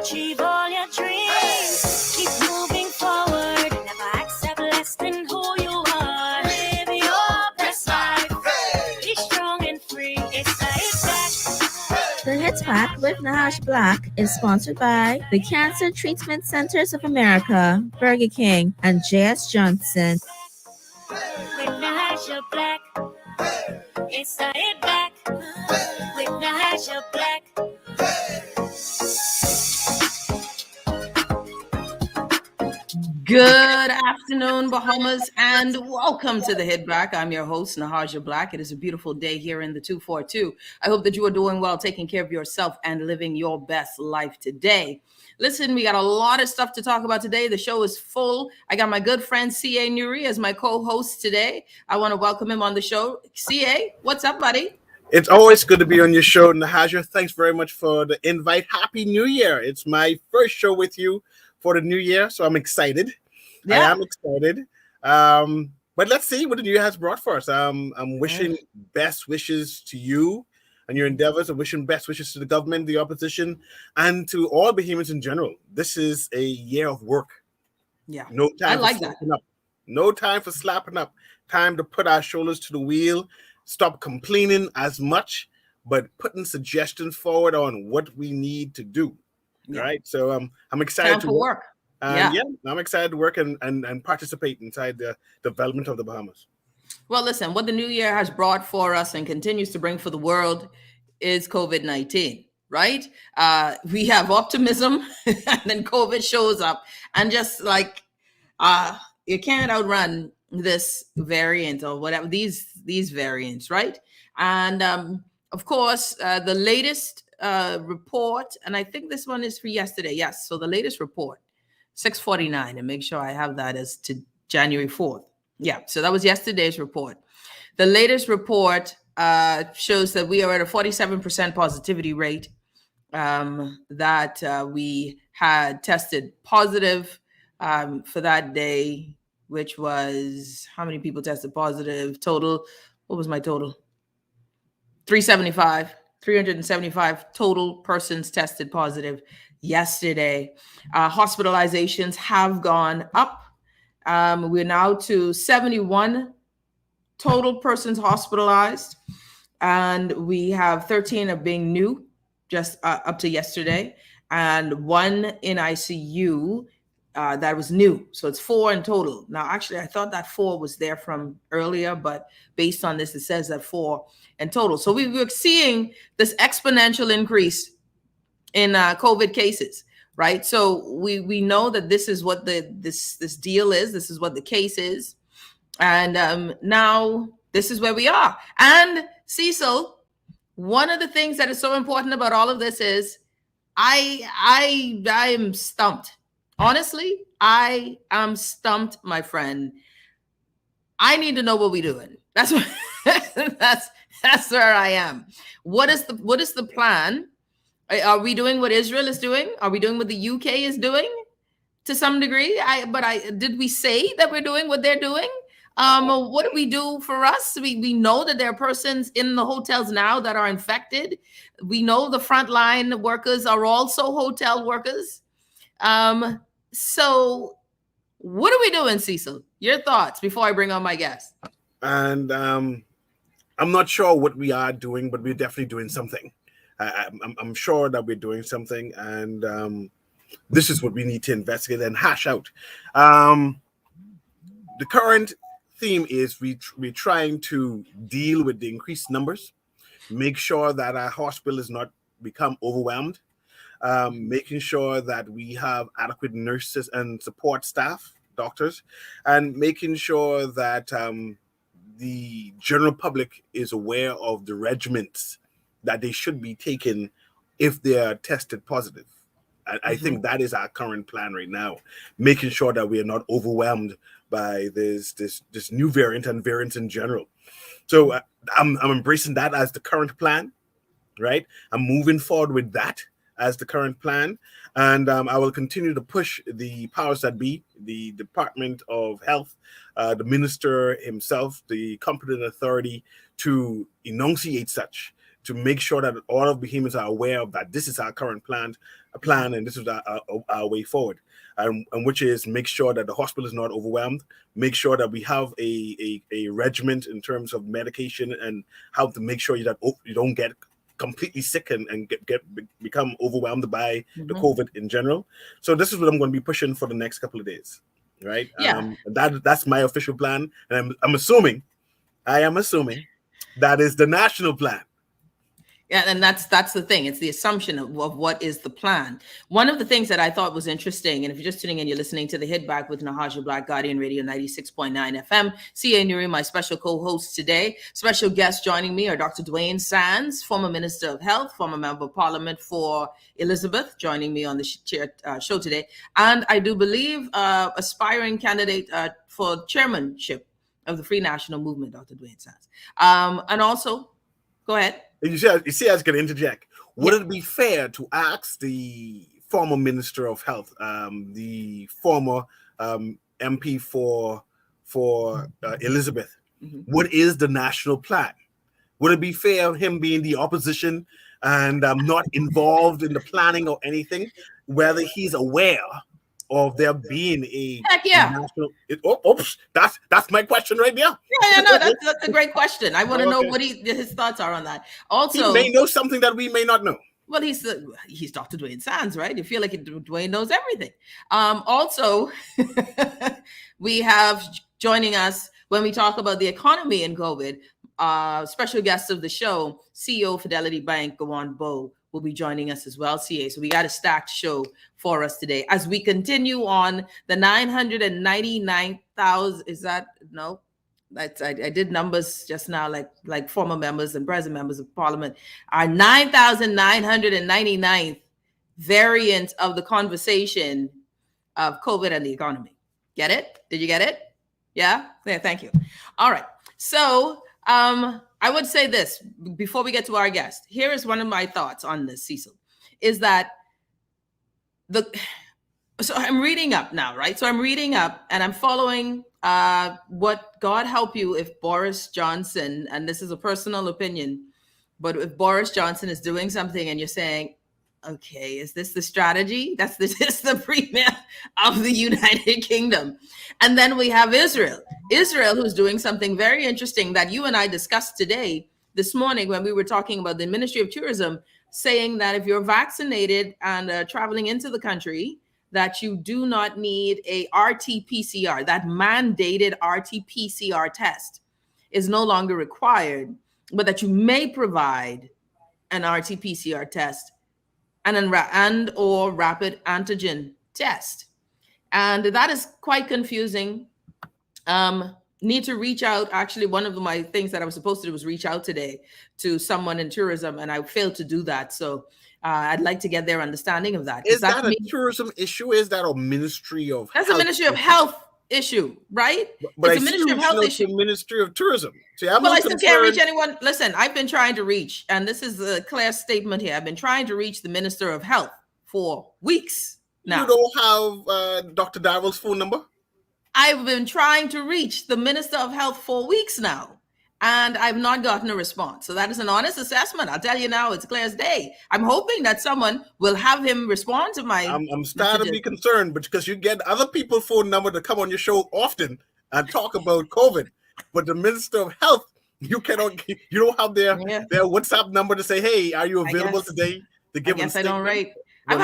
Achieve all your dreams. Keep moving forward. Never accept less than who you are. Live your best life. Be strong and free. It's back. The Hits Pack with Nahash Black is sponsored by the Cancer Treatment Centers of America, Burger King, and J.S. Johnson. With Nahash Black. It's a hit back. With Nahash Black. Good afternoon, Bahamas, and welcome to the Hit Back. I'm your host, Nahaja Black. It is a beautiful day here in the 242. I hope that you are doing well, taking care of yourself, and living your best life today. Listen, we got a lot of stuff to talk about today. The show is full. I got my good friend C.A. Newry as my co-host today. I want to welcome him on the show. C.A., what's up, buddy? It's always good to be on your show, Nahaja. Thanks very much for the invite. Happy New Year. It's my first show with you for the new year, so I'm excited. Yeah. I am excited. But let's see what the new year has brought for us. I'm wishing best wishes to you and your endeavors. I'm wishing best wishes to the government, the opposition, and to all Bahamians in general. This is a year of work. Yeah. No time I like that. Up. No time for slapping up. Time to put our shoulders to the wheel. Stop complaining as much, but putting suggestions forward on what we need to do. Yeah. Right. So I'm excited to work. I'm excited to work and participate inside the development of the Bahamas. Well, listen, what the new year has brought for us and continues to bring for the world is COVID-19, right? We have optimism and then COVID shows up and just like you can't outrun this variant or whatever, these variants, right? And of course, the latest report, and I think this one is for yesterday. Yes. So the latest report, 6:49, and make sure I have that as to January 4th. Yeah. So that was yesterday's report. The latest report shows that we are at a 47% positivity rate, that we had tested positive for that day, which was how many people tested positive total? What was my total? 375 total persons tested positive yesterday. Hospitalizations have gone up. We're now to 71 total persons hospitalized, and we have 13 of being new just up to yesterday, and 1 in ICU that was new. So it's 4 in total. Now, actually, I thought that 4 was there from earlier, but based on this, it says that 4 in total. So we're seeing this exponential increase in COVID cases, right? So we know that this is what this deal is. This is what the case is. And now this is where we are. And Cecil, one of the things that is so important about all of this is I am stumped. Honestly, I am stumped, my friend. I need to know what we're doing. That's what that's where I am. What is the plan? Are we doing what Israel is doing? Are we doing what the UK is doing to some degree? Did we say that we're doing what they're doing? What do we do for us? We know that there are persons in the hotels now that are infected. We know the frontline workers are also hotel workers. So what are we doing, Cecil? Your thoughts before I bring on my guest. And I'm not sure what we are doing, but we're definitely doing something. I'm sure that we're doing something, and this is what we need to investigate and hash out. The current theme is we're trying to deal with the increased numbers, make sure that our hospital is not become overwhelmed, making sure that we have adequate nurses and support staff, doctors, and making sure that the general public is aware of the regimens that they should be taking if they are tested positive. I think that is our current plan right now, making sure that we are not overwhelmed by this new variant and variants in general. So I'm embracing that as the current plan, right? I'm moving forward with that as the current plan. And I will continue to push the powers that be, the Department of Health, the minister himself, the competent authority, to enunciate such, to make sure that all of Bahamians are aware of that. This is our current plan, and this is our way forward. And which is make sure that the hospital is not overwhelmed, make sure that we have a regimen in terms of medication and how to make sure that you don't get completely sick and become overwhelmed by the COVID in general. So this is what I'm going to be pushing for the next couple of days, right? Yeah. That's my official plan, and I am assuming that is the national plan. Yeah, and that's the thing. It's the assumption of what is the plan. One of the things that I thought was interesting, and if you're just tuning in, you're listening to the Hit Back with Nahaja Black, Guardian Radio 96.9 FM. CA Newry, my special co-host today. Special guests joining me are Dr. Dwayne Sands, former Minister of Health, former Member of Parliament for Elizabeth, joining me on the show today. And I do believe aspiring candidate for chairmanship of the Free National Movement, Dr. Dwayne Sands. And also, go ahead. You see, I was going to interject. Would it be fair to ask the former Minister of Health, the former MP for Elizabeth, what is the national plan? Would it be fair him being the opposition and not involved in the planning or anything, whether he's aware of there being a national? That's my question right now. No, that's a great question. I want to know what his thoughts are on that. Also, he may know something that we may not know. Well, he's Dr. Dwayne Sands, right? You feel like Dwayne knows everything. Also, we have joining us when we talk about the economy and COVID. Special guest of the show, CEO Fidelity Bank, Gowan Bowe, will be joining us as well, CA. So we got a stacked show for us today as we continue on the 999,000. Is that no? That's I did numbers just now, like former members and present members of Parliament. Our 9,999th variant of the conversation of COVID and the economy. Get it? Did you get it? Yeah. Thank you. All right. So I would say this before we get to our guest. Here is one of my thoughts on this, Cecil, is that so I'm reading up now, right? So I'm reading up and I'm following what, God help you if Boris Johnson, and this is a personal opinion, but if Boris Johnson is doing something and you're saying, okay, is this the strategy? This is the premier of the United Kingdom. And then we have Israel, who's doing something very interesting that you and I discussed this morning when we were talking about the Ministry of Tourism, saying that if you're vaccinated and traveling into the country, that you do not need a RT-PCR, that mandated RT-PCR test is no longer required, but that you may provide an RT-PCR test and or rapid antigen test. And that is quite confusing. Need to reach out. Actually, one of my things that I was supposed to do was reach out today to someone in tourism, and I failed to do that. So I'd like to get their understanding of that. Is that a tourism issue? Is that a Ministry of That's Health a Ministry of Health issue, right? But it's a Ministry of Health issue. Ministry of Tourism. See, I still can't reach anyone. Listen, I've been trying to reach, and this is a clear statement here. I've been trying to reach the Minister of Health for weeks now. You don't have Dr. Darrell's phone number? I've been trying to reach the Minister of Health for weeks now, and I've not gotten a response. So that is an honest assessment. I'll tell you now, it's clear as day. I'm hoping that someone will have him respond to my I'm starting to be concerned, but because you get other people's phone number to come on your show often and talk about COVID, but the Minister of Health, you don't have their WhatsApp number to say, hey, are you available today to give them a statement? I don't rate. I've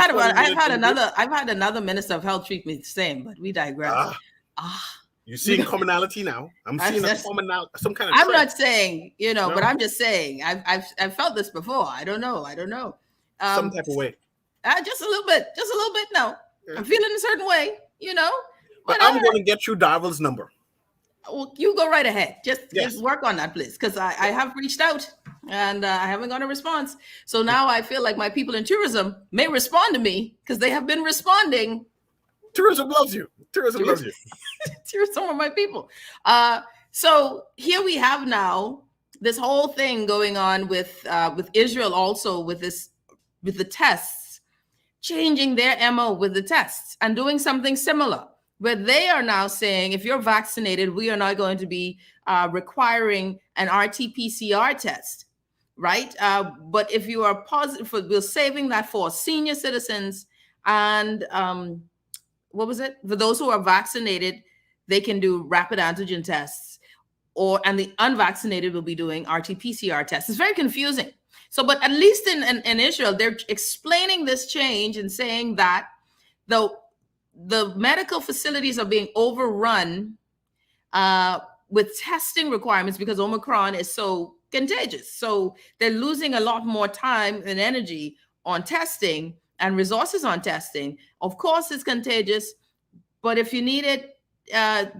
had another Minister of Health treat me the same, but we digress. You're seeing commonality now. I'm seeing some kind of trend. I'm not saying, but I'm just saying I've felt this before. I don't know. Some type of way. Just a little bit now. Yeah. I'm feeling a certain way, But I'm going to get you Darville's number. Well, you go right ahead. Just work on that, please, because I have reached out and I haven't got a response. So now I feel like my people in tourism may respond to me because they have been responding. Tourism loves you. Tourism loves you. Tourism are my people. So here we have now this whole thing going on with Israel also with the tests, changing their MO with the tests and doing something similar, where they are now saying, if you're vaccinated, we are not going to be requiring an RT-PCR test, right? But if you are positive, we're saving that for senior citizens and what was it? For those who are vaccinated, they can do rapid antigen tests, and the unvaccinated will be doing RT-PCR tests. It's very confusing. So, but at least in Israel, they're explaining this change and saying that the medical facilities are being overrun with testing requirements because Omicron is so contagious. So they're losing a lot more time and energy on testing and resources on testing. Of course, it's contagious, but if you need it,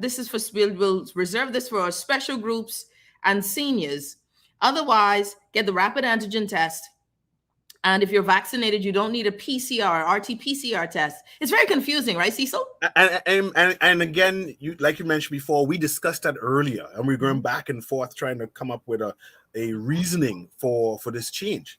this is for, we'll reserve this for special groups and seniors. Otherwise, get the rapid antigen test. And if you're vaccinated, you don't need a PCR, RT-PCR test. It's very confusing, right, Cecil? And again, like you mentioned before, we discussed that earlier, and we're going back and forth trying to come up with a reasoning for this change.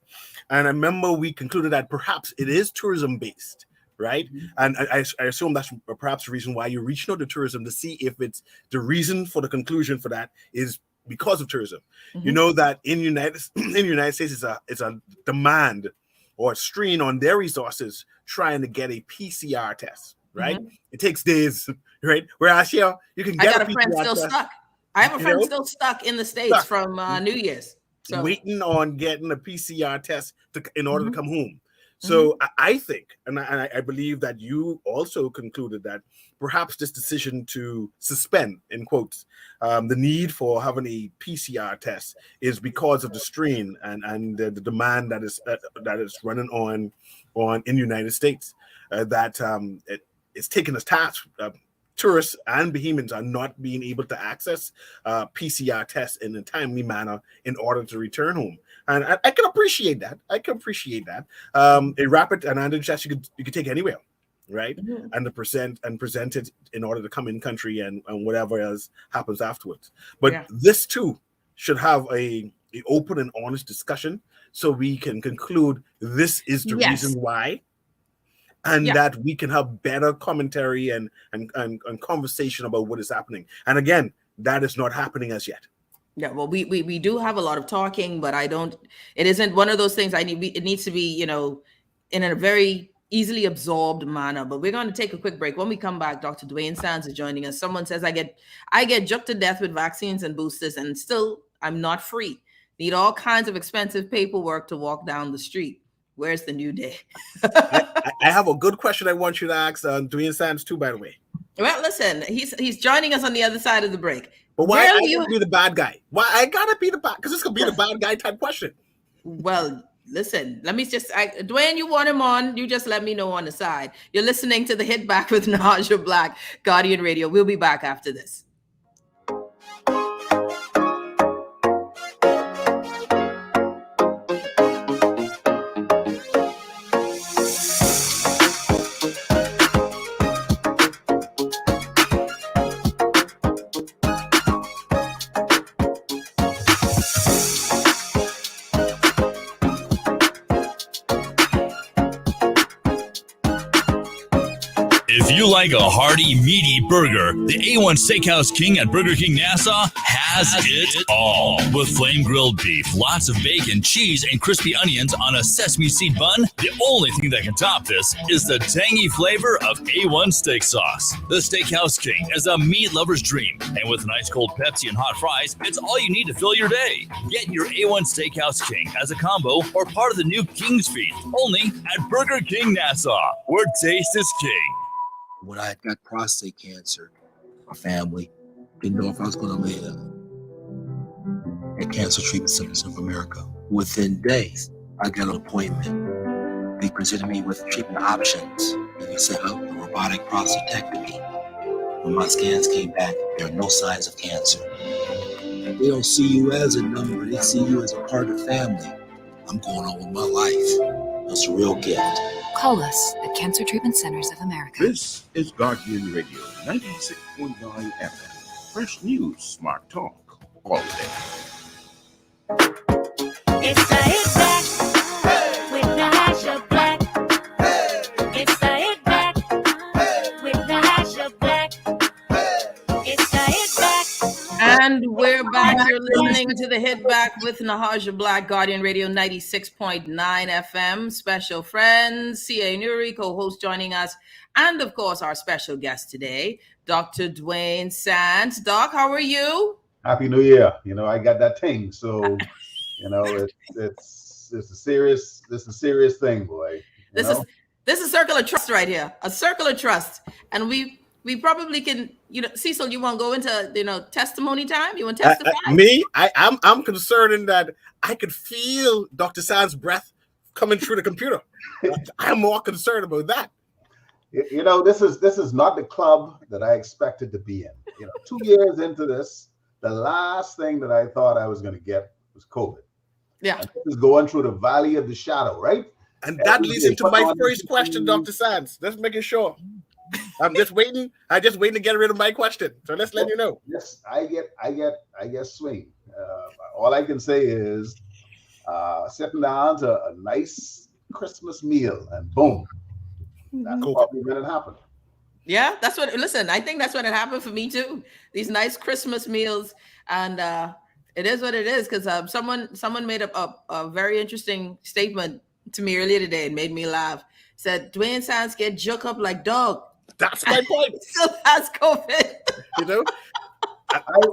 And I remember we concluded that perhaps it is tourism-based, right? And I assume that's perhaps the reason why you're reaching out to tourism to see if it's the reason for the conclusion for that is because of tourism. You know that in the United States, it's a demand or a strain on their resources trying to get a PCR test, right? It takes days, right? Whereas here, you can get a friend still test. Stuck. I have a friend still stuck in the States from New Year's. So waiting on getting a PCR test in order to come home. So I think, and I believe that you also concluded that perhaps this decision to suspend, in quotes, the need for having a PCR test is because of the strain and the demand that is running on in the United States. It's taken a task. Tourists and Bahamians are not being able to access PCR tests in a timely manner in order to return home. And I can appreciate that. A rapid and antigen test you could take anywhere, right? And to present it in order to come in country and whatever else happens afterwards. But this too should have a open and honest discussion so we can conclude this is the reason why. And that we can have better commentary and conversation about what is happening. And again, that is not happening as yet. Yeah, well, we do have a lot of talking, but it isn't one of those things it needs to be, in a very easily absorbed manner. But we're going to take a quick break. When we come back, Dr. Dwayne Sands is joining us. Someone says, I get juked to death with vaccines and boosters, and still I'm not free. Need all kinds of expensive paperwork to walk down the street. Where's the new day? I have a good question I want you to ask Dwayne Sands too, by the way. Well, listen, he's joining us on the other side of the break. But why I gotta be the bad guy? Why I gotta be the bad? Because it's gonna be the bad guy type question. Well, listen, let me just, Dwayne, you want him on? You just let me know on the side. You're listening to the Hit Back with Naja Black, Guardian Radio. We'll be back after this. If you like a hearty, meaty burger, the A1 Steakhouse King at Burger King Nassau has it all. With flame-grilled beef, lots of bacon, cheese, and crispy onions on a sesame seed bun, the only thing that can top this is the tangy flavor of A1 steak sauce. The Steakhouse King is a meat lover's dream, and with an ice-cold Pepsi and hot fries, it's all you need to fill your day. Get your A1 Steakhouse King as a combo or part of the new King's Feast, only at Burger King Nassau, where taste is king. When I got prostate cancer, my family didn't know if I was going to live at Cancer Treatment Centers of America. Within days, I got an appointment. They presented me with treatment options, and they set up a robotic prostatectomy. When my scans came back, there are no signs of cancer. They don't see you as a number, they see you as a part of the family. I'm going on with my life. It's a real gift. Call us at Cancer Treatment Centers of America. This is Guardian Radio, 96.9 FM. Fresh news, smart talk, all day. It's the Hit Back with Naja Black. It's the Hit Back with Naja Black. It's the Hit Back. And we're back. You're listening listening to the Hit Back with Nahaja Black, Guardian Radio 96.9 FM. Special friends, C.A. Newry, co-host joining us. And of course, our special guest today, Dr. Dwayne Sands. Doc, how are you? Happy New Year. You know, I got that thing. So, you know, it's a serious thing, boy. This is circle of trust right here. A circle of trust. And we probably can, you know, Cecil, you want to go into, you know, testimony time? You want to testify? I'm concerned in that I could feel Dr. Sands' breath coming through the computer. I'm more concerned about that. You know, this is not the club that I expected to be in. You know, 2 years into this, the last thing that I thought I was going to get was COVID. Yeah. And this is going through the valley of the shadow, right? And that leads into my first question, Dr. Sands. Just making sure. I'm just waiting to get rid of my question. So let's let you know. Yes, I get swing. All I can say is sitting down to a nice Christmas meal and boom. That's probably when it happened. Yeah, I think that's what it happened for me too. These nice Christmas meals, and it is what it is, because someone made a very interesting statement to me earlier today and made me laugh. Said Dwayne Sands get joke up like dog. That's my point. Still has COVID. You know,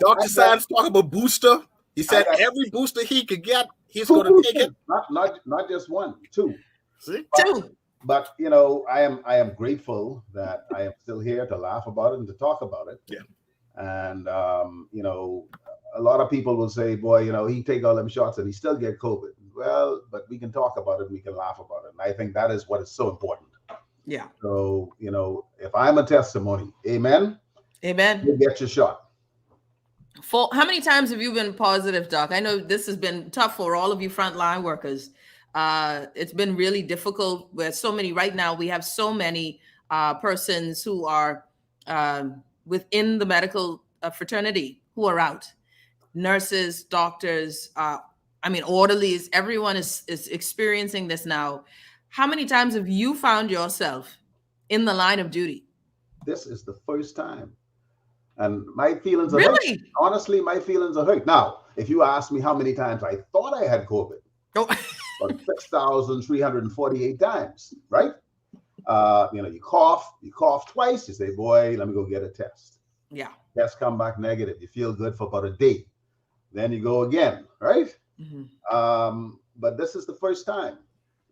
Dr. Sands talking about booster. He said every booster he could get, he's going to take it. Not just one, two. See? Two. But you know, I am grateful that I am still here to laugh about it and to talk about it. Yeah. And you know, a lot of people will say, "Boy, you know, he take all them shots and he still get COVID." Well, but we can talk about it. We can laugh about it. And I think that is what is so important. Yeah. So you know, if I'm a testimony, amen. Amen. You get your shot. How many times have you been positive, Doc? I know this has been tough for all of you frontline workers. It's been really difficult with so many right now. We have so many persons who are within the medical fraternity who are out. Nurses, doctors, orderlies, everyone is experiencing this now. How many times have you found yourself in the line of duty? This is the first time. And my feelings are really hurt. Honestly, my feelings are hurt. Now, if you ask me how many times I thought I had COVID, 6,348 times, right? You know, you cough twice, you say, boy, let me go get a test. Yeah. Test come back negative. You feel good for about a day. Then you go again, right? Mm-hmm. But this is the first time.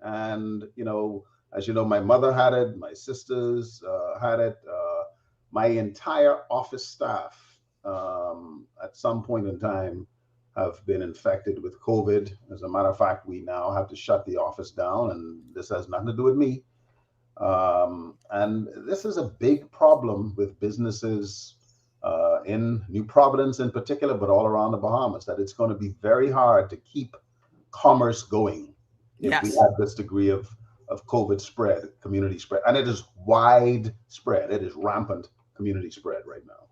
And, you know, as you know, my mother had it, my sisters had it, my entire office staff at some point in time have been infected with COVID. As a matter of fact, we now have to shut the office down, and this has nothing to do with me. And this is a big problem with businesses in New Providence in particular, but all around the Bahamas, that it's going to be very hard to keep commerce going if we have this degree of COVID spread, community spread. And it is widespread. It is rampant community spread right now.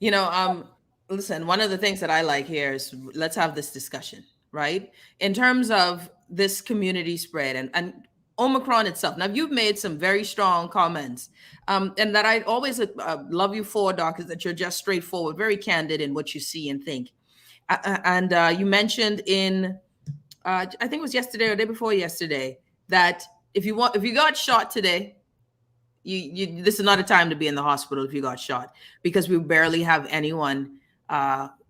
You know, listen, one of the things that I like here is let's have this discussion, right? In terms of this community spread and Omicron itself. Now, you've made some very strong comments, and that I always love you for, Doc, is that you're just straightforward, very candid in what you see and think. And you mentioned in, I think it was yesterday or day before yesterday, that if you got shot today, this is not a time to be in the hospital if you got shot, because we barely have anyone.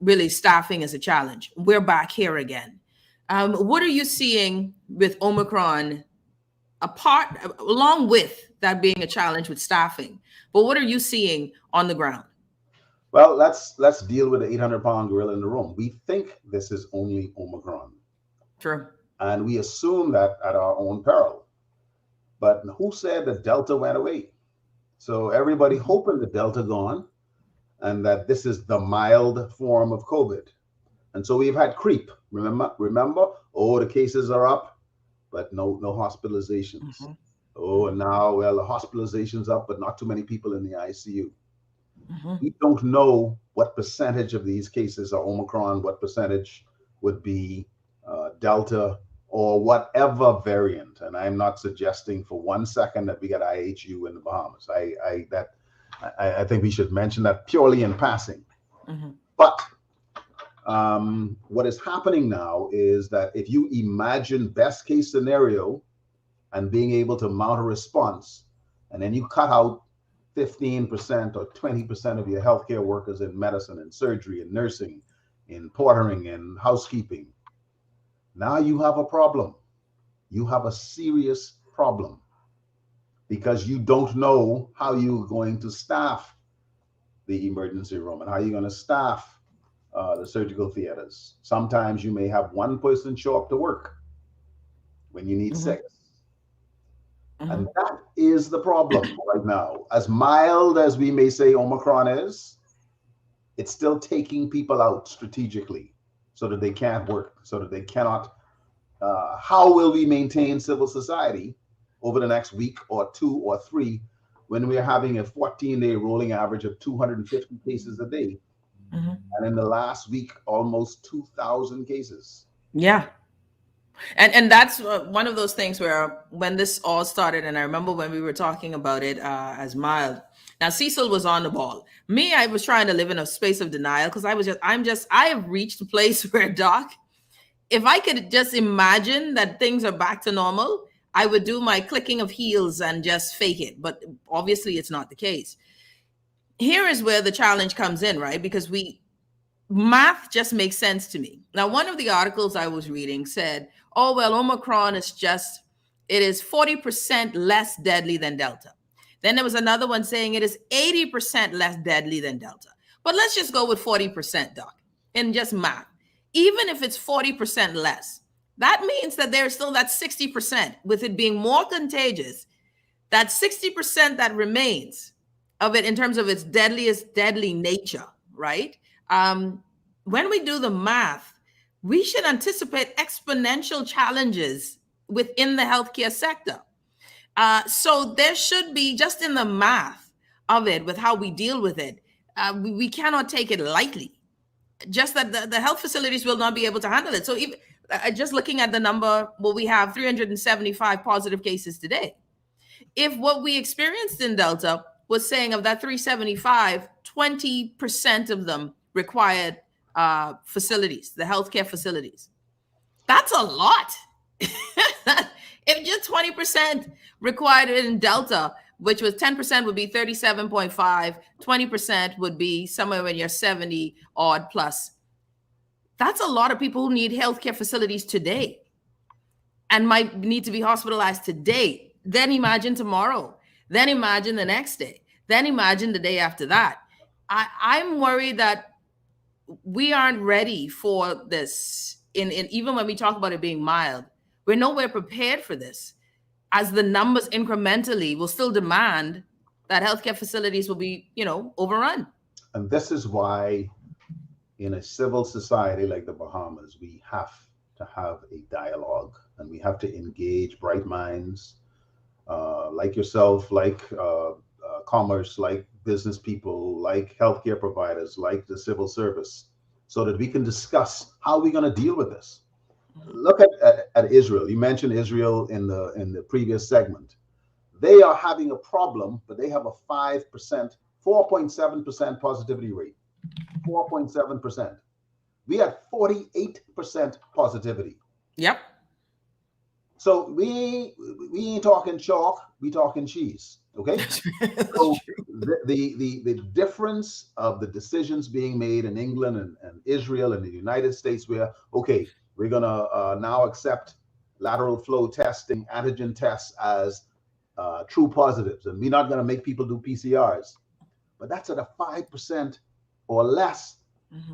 Really, staffing is a challenge. We're back here again. What are you seeing with Omicron? Along with that being a challenge with staffing, but what are you seeing on the ground? Well, let's deal with the 800-pound gorilla in the room. We think this is only Omicron. True. And we assume that at our own peril. But who said that Delta went away? So everybody hoping the Delta gone and that this is the mild form of COVID. And so we've had creep. Remember? Oh, the cases are up, but no hospitalizations. Mm-hmm. Oh, and now, well, the hospitalization's up, but not too many people in the ICU. Mm-hmm. We don't know what percentage of these cases are Omicron, what percentage would be Delta, or whatever variant. And I'm not suggesting for 1 second that we got IHU in the Bahamas. I think we should mention that purely in passing. Mm-hmm. But What is happening now is that if you imagine best case scenario and being able to mount a response, and then you cut out 15% or 20% of your healthcare workers in medicine and surgery and nursing, in portering and housekeeping, now you have a problem. You have a serious problem because you don't know how you're going to staff the emergency room and how you're going to staff the surgical theaters. Sometimes you may have one person show up to work when you need six. And that is the problem right now. As mild as we may say Omicron is, it's still taking people out strategically so that they can't work, so that they cannot. How will we maintain civil society over the next week or 2 or 3 when we're having a 14-day rolling average of 250 cases a day? And in the last week, almost 2,000 cases. Yeah. And that's one of those things where when this all started, and I remember when we were talking about it as mild. Now, Cecil was on the ball. Me, I was trying to live in a space of denial because I have reached a place where, Doc, if I could just imagine that things are back to normal, I would do my clicking of heels and just fake it. But obviously it's not the case. Here is where the challenge comes in, right? Because math just makes sense to me. Now, one of the articles I was reading said, oh, well, Omicron is it is 40% less deadly than Delta. Then there was another one saying it is 80% less deadly than Delta. But let's just go with 40%, Doc, in just math. Even if it's 40% less, that means that there's still that 60%, with it being more contagious, that 60% that remains of it in terms of its deadly nature, right? When we do the math, we should anticipate exponential challenges within the healthcare sector. So there should be, just in the math of it, with how we deal with it, we cannot take it lightly. Just that the health facilities will not be able to handle it. So even just looking at the number, well, we have 375 positive cases today. If what we experienced in Delta was saying of that 375, 20% of them required facilities, the healthcare facilities. That's a lot. If just 20% required it in Delta, which was 10% would be 37.5, 20% would be somewhere when you're 70 odd plus. That's a lot of people who need healthcare facilities today and might need to be hospitalized today. Then imagine tomorrow. Then imagine the next day. Then imagine the day after that. I'm worried that we aren't ready for this. In even when we talk about it being mild, we're nowhere prepared for this, as the numbers incrementally will still demand that healthcare facilities will be, overrun. And this is why in a civil society like the Bahamas, we have to have a dialogue and we have to engage bright minds like yourself, like commerce, like business people, like healthcare providers, like the civil service, so that we can discuss how we're going to deal with this. Look at Israel. You mentioned Israel in the previous segment. They are having a problem, but they have a 4.7% positivity rate. 4.7%. We had 48% positivity. Yep. So we ain't talking chalk, we talking cheese. Okay. So the difference of the decisions being made in England and Israel and the United States, where we're gonna now accept lateral flow testing, antigen tests as true positives, and we're not gonna make people do PCRs. But that's at a 5% or less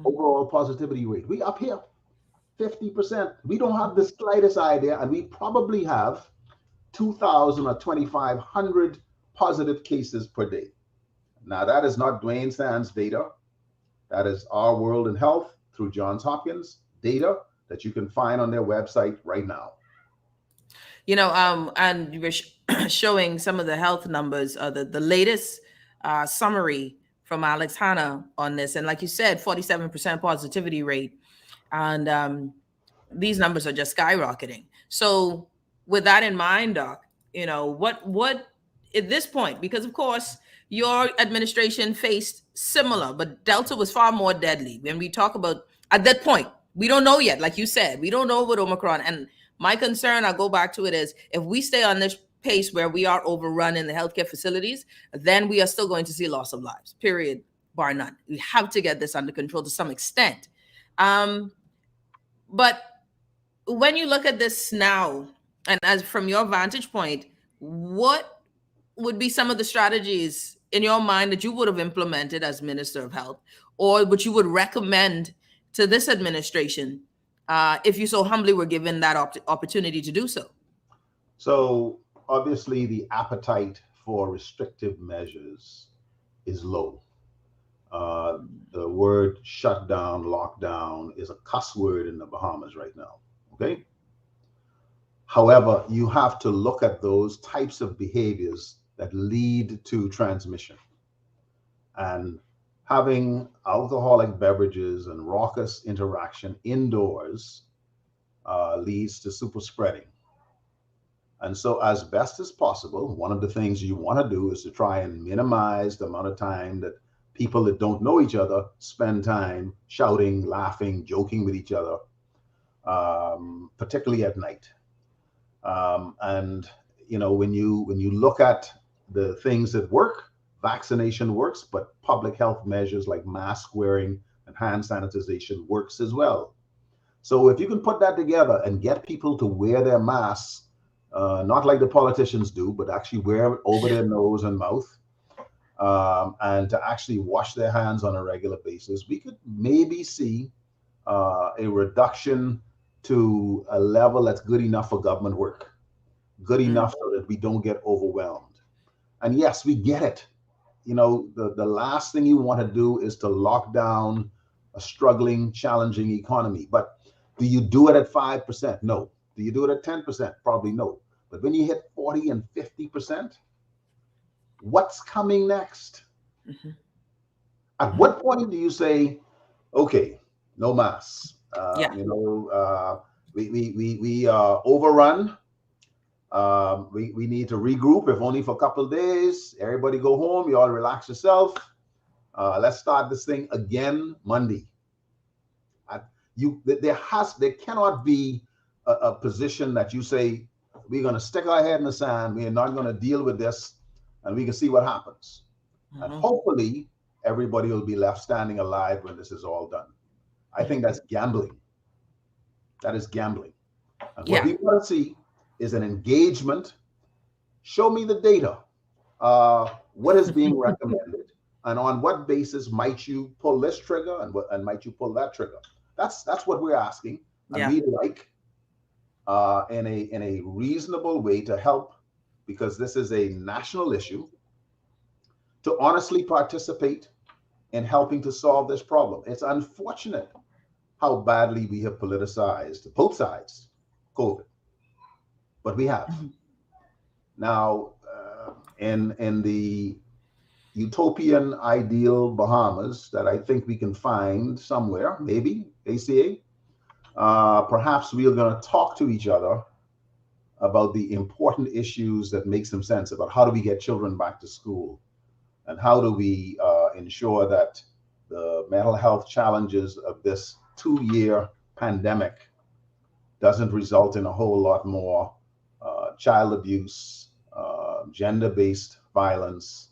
overall positivity rate. We up here 50%. We don't have the slightest idea, and we probably have 2,000 or 2,500 positive cases per day. Now, that is not Dwayne Sands data. That is Our World in Health through Johns Hopkins data that you can find on their website right now. And you were showing some of the health numbers, the latest summary from Alex Hanna on this. And like you said, 47% positivity rate. And these numbers are just skyrocketing. So with that in mind, Doc, what at this point, because of course your administration faced similar, but Delta was far more deadly. When we talk about at that point. We don't know yet. Like you said, we don't know about Omicron. And my concern, I'll go back to it, is if we stay on this pace where we are overrun in the healthcare facilities, then we are still going to see loss of lives, period, bar none. We have to get this under control to some extent. But when you look at this now, and as from your vantage point, what would be some of the strategies in your mind that you would have implemented as Minister of Health, or what you would recommend to this administration if you so humbly were given that opportunity to do so? So obviously the appetite for restrictive measures is low. The word shutdown, lockdown is a cuss word in the Bahamas right now, okay? However, you have to look at those types of behaviors that lead to transmission. And having alcoholic beverages and raucous interaction indoors leads to super spreading. And so as best as possible, one of the things you want to do is to try and minimize the amount of time that people that don't know each other spend time shouting, laughing, joking with each other, particularly at night. And you know, when you look at the things that work, vaccination works, but public health measures like mask wearing and hand sanitization works as well. So if you can put that together and get people to wear their masks, not like the politicians do, but actually wear it over their nose and mouth, and to actually wash their hands on a regular basis, we could maybe see a reduction to a level that's good enough for government work, good enough so that we don't get overwhelmed. And yes, we get it. You know, the last thing you want to do is to lock down a struggling, challenging economy. But do you do it at 5%? No. Do you do it at 10%? Probably no. But when you hit 40 and 50%, what's coming next? At what point do you say, okay, no masks? You know, we are overrun. We need to regroup, if only for a couple of days. Everybody go home. You all relax yourself. Let's start this thing again Monday. There cannot be a position that you say, we're going to stick our head in the sand. We are not going to deal with this, and we can see what happens. And hopefully everybody will be left standing alive when this is all done. I think that's gambling. That is gambling. And what we want to see is an engagement. Show me the data. What is being recommended, and on what basis might you pull this trigger, and might you pull that trigger? That's what we're asking, and we'd like in a reasonable way to help, because this is a national issue, to honestly participate in helping to solve this problem. It's unfortunate how badly we have politicized both sides COVID, but we have. Now, in the utopian ideal Bahamas that I think we can find somewhere, maybe ACA, perhaps we are going to talk to each other about the important issues that make some sense about how do we get children back to school, and how do we ensure that the mental health challenges of this 2-year pandemic doesn't result in a whole lot more child abuse, gender-based violence,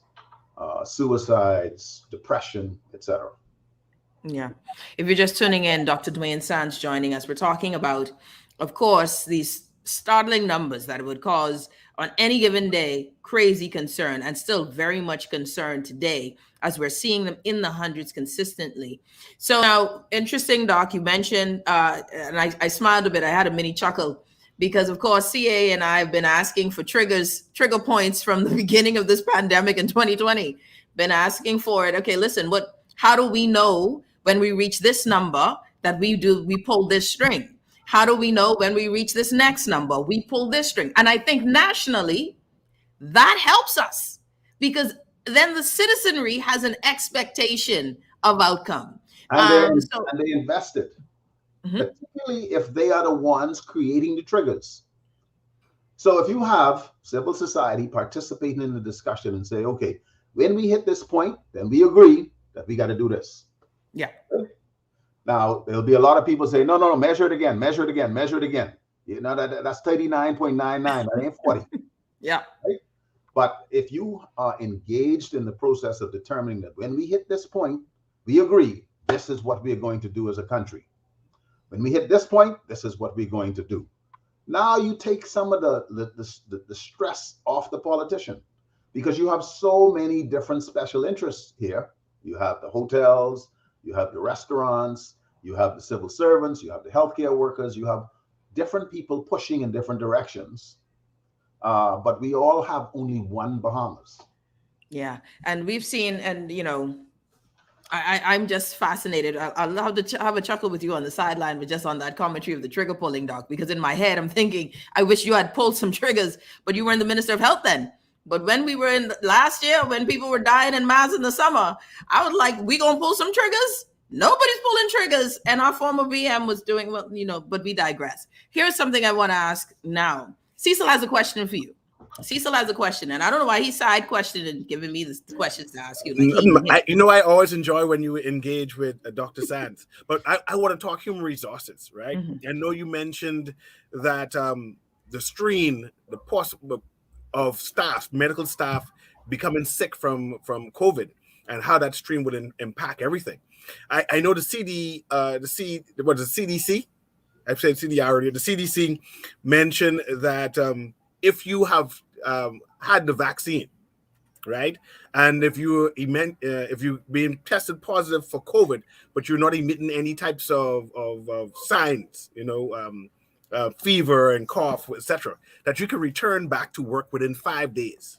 suicides, depression, etc. Yeah. If you're just tuning in, Dr. Dwayne Sands joining us. We're talking about, of course, these startling numbers that would cause on any given day crazy concern, and still very much concern today as we're seeing them in the hundreds consistently. So now, interesting, Doc, you mentioned, and I smiled a bit, I had a mini chuckle, because of course, CA and I have been asking for trigger points from the beginning of this pandemic in 2020, been asking for it. Okay, listen, how do we know when we reach this number that we pull this string? How do we know when we reach this next number, we pull this string? And I think nationally, that helps us, because then the citizenry has an expectation of outcome. And they invest it, particularly if they are the ones creating the triggers. So if you have civil society participating in the discussion and say, okay, when we hit this point, then we agree that we got to do this. Yeah. Now, there'll be a lot of people say, no, measure it again, measure it again, measure it again. You know, that's 39.99. That ain't 40. Yeah. Right? But if you are engaged in the process of determining that when we hit this point, we agree, this is what we are going to do as a country. When we hit this point, this is what we're going to do. Now you take some of the stress off the politician, because you have so many different special interests here. You have the hotels, you have the restaurants, you have the civil servants, you have the healthcare workers, you have different people pushing in different directions. But we all have only one Bahamas. Yeah. And we've seen, and you know, I'm just fascinated. I'll love to have a chuckle with you on the sideline, but just on that commentary of the trigger pulling, Doc, because in my head, I'm thinking, I wish you had pulled some triggers, but you weren't the Minister of Health then. But when we were in last year, when people were dying in mass in the summer, I was like, we gonna pull some triggers? Nobody's pulling triggers. And our former VM was doing, well, you know, but we digress. Here's something I want to ask now. Cecil has a question for you. Cecil has a question, and I don't know why he side questioned and giving me the questions to ask you. Like I always enjoy when you engage with Dr. Sands, but I want to talk human resources, right? I know you mentioned that the strain, the possible of staff, medical staff becoming sick from COVID, and how that strain would impact everything. I know the CDC. I've said CDR earlier. The CDC mentioned that if you have had the vaccine, right, and if you being tested positive for COVID, but you're not emitting any types of signs, you know, fever and cough, etc., that you can return back to work within 5 days,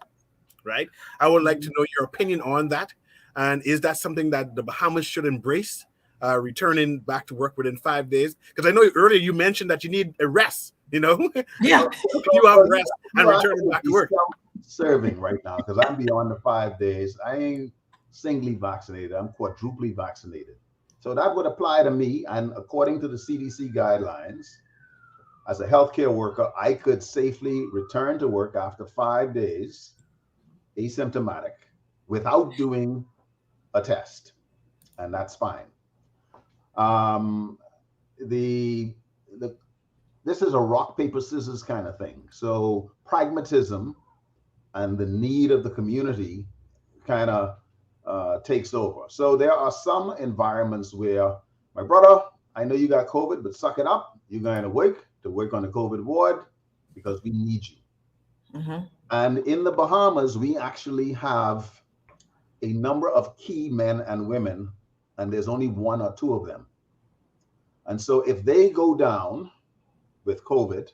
right? I would like to know your opinion on that, and is that something that the Bahamas should embrace, returning back to work within 5 days? Because I know earlier you mentioned that you need a rest. You know, yeah, you have rest and returning back to work. Serving right now, because I'm beyond the 5 days. I ain't singly vaccinated. I'm quadruply vaccinated. So that would apply to me. And according to the CDC guidelines, as a healthcare worker, I could safely return to work after 5 days, asymptomatic, without doing a test, and that's fine. This is a rock, paper, scissors kind of thing. So pragmatism and the need of the community kind of takes over. So there are some environments where, my brother, I know you got COVID, but suck it up. You're going to work on the COVID ward because we need you. And in the Bahamas, we actually have a number of key men and women, and there's only one or two of them. And so if they go down with COVID,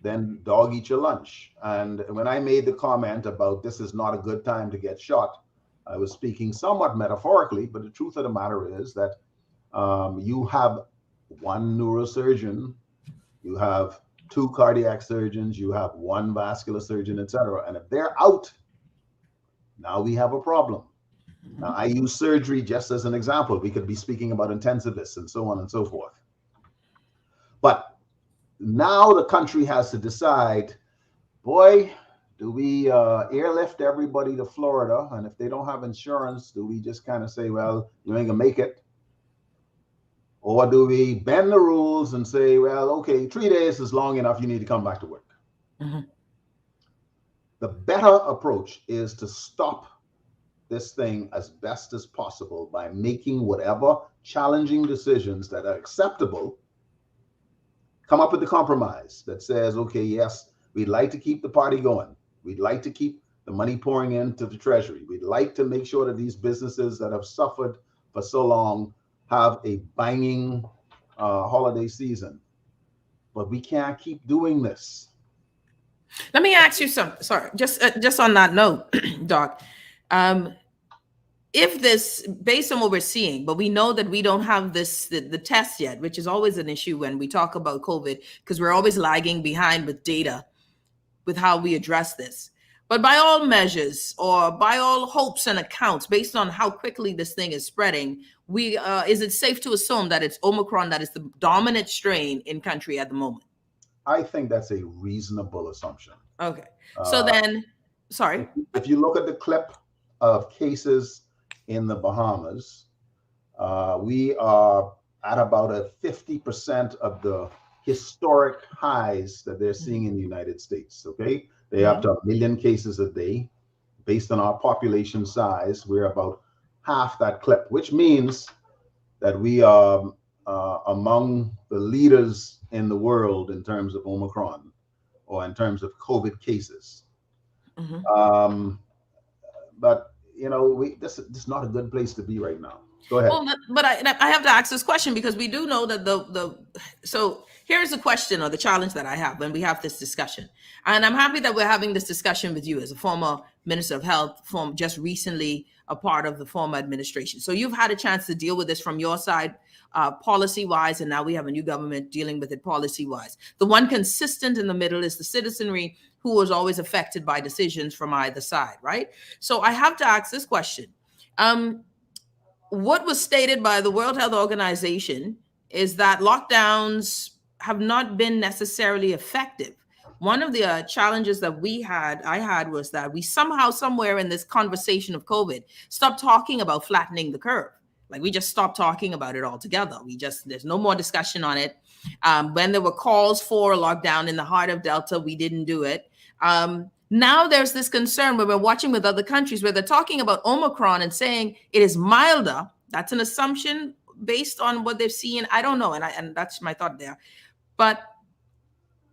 then dog eat your lunch. And when I made the comment about this is not a good time to get shot, I was speaking somewhat metaphorically, but the truth of the matter is that you have one neurosurgeon, you have two cardiac surgeons, you have one vascular surgeon, etc. And if they're out, now we have a problem. Now, I use surgery just as an example. We could be speaking about intensivists and so on and so forth. But now the country has to decide, boy, do we airlift everybody to Florida? And if they don't have insurance, do we just kind of say, well, you ain't gonna make it? Or do we bend the rules and say, well, okay, 3 days is long enough, you need to come back to work? The better approach is to stop this thing as best as possible by making whatever challenging decisions that are acceptable. Come up with a compromise that says, okay, yes, we'd like to keep the party going. We'd like to keep the money pouring into the treasury. We'd like to make sure that these businesses that have suffered for so long have a banging holiday season. But we can't keep doing this. Let me ask you something. Sorry, just on that note, Doc. If this, based on what we're seeing, but we know that we don't have the test yet, which is always an issue when we talk about COVID, because we're always lagging behind with data, with how we address this. But by all measures, or by all hopes and accounts, based on how quickly this thing is spreading, is it safe to assume that it's Omicron that is the dominant strain in country at the moment? I think that's a reasonable assumption. Okay. So then, sorry. If you look at the clip of cases in the Bahamas, we are at about a 50% of the historic highs that they're seeing in the United States. Okay, they're up to 1 million cases a day. Based on our population size, we're about half that clip, which means that we are among the leaders in the world in terms of Omicron or in terms of COVID cases. But you know, this is not a good place to be right now. Go ahead. Well, but I have to ask this question because we do know that so here's the question or the challenge that I have when we have this discussion. And I'm happy that we're having this discussion with you as a former Minister of Health, just recently a part of the former administration. So you've had a chance to deal with this from your side, policy-wise, and now we have a new government dealing with it policy-wise. The one consistent in the middle is the citizenry who was always affected by decisions from either side, right? So I have to ask this question. What was stated by the World Health Organization is that lockdowns have not been necessarily effective. One of the challenges that I had was that we somehow, somewhere in this conversation of COVID, stopped talking about flattening the curve. Like we just stopped talking about it altogether. There's no more discussion on it. When there were calls for a lockdown in the heart of Delta, we didn't do it. Now there's this concern where we're watching with other countries where they're talking about Omicron and saying it is milder. That's an assumption based on what they've seen. I don't know. And that's my thought there. But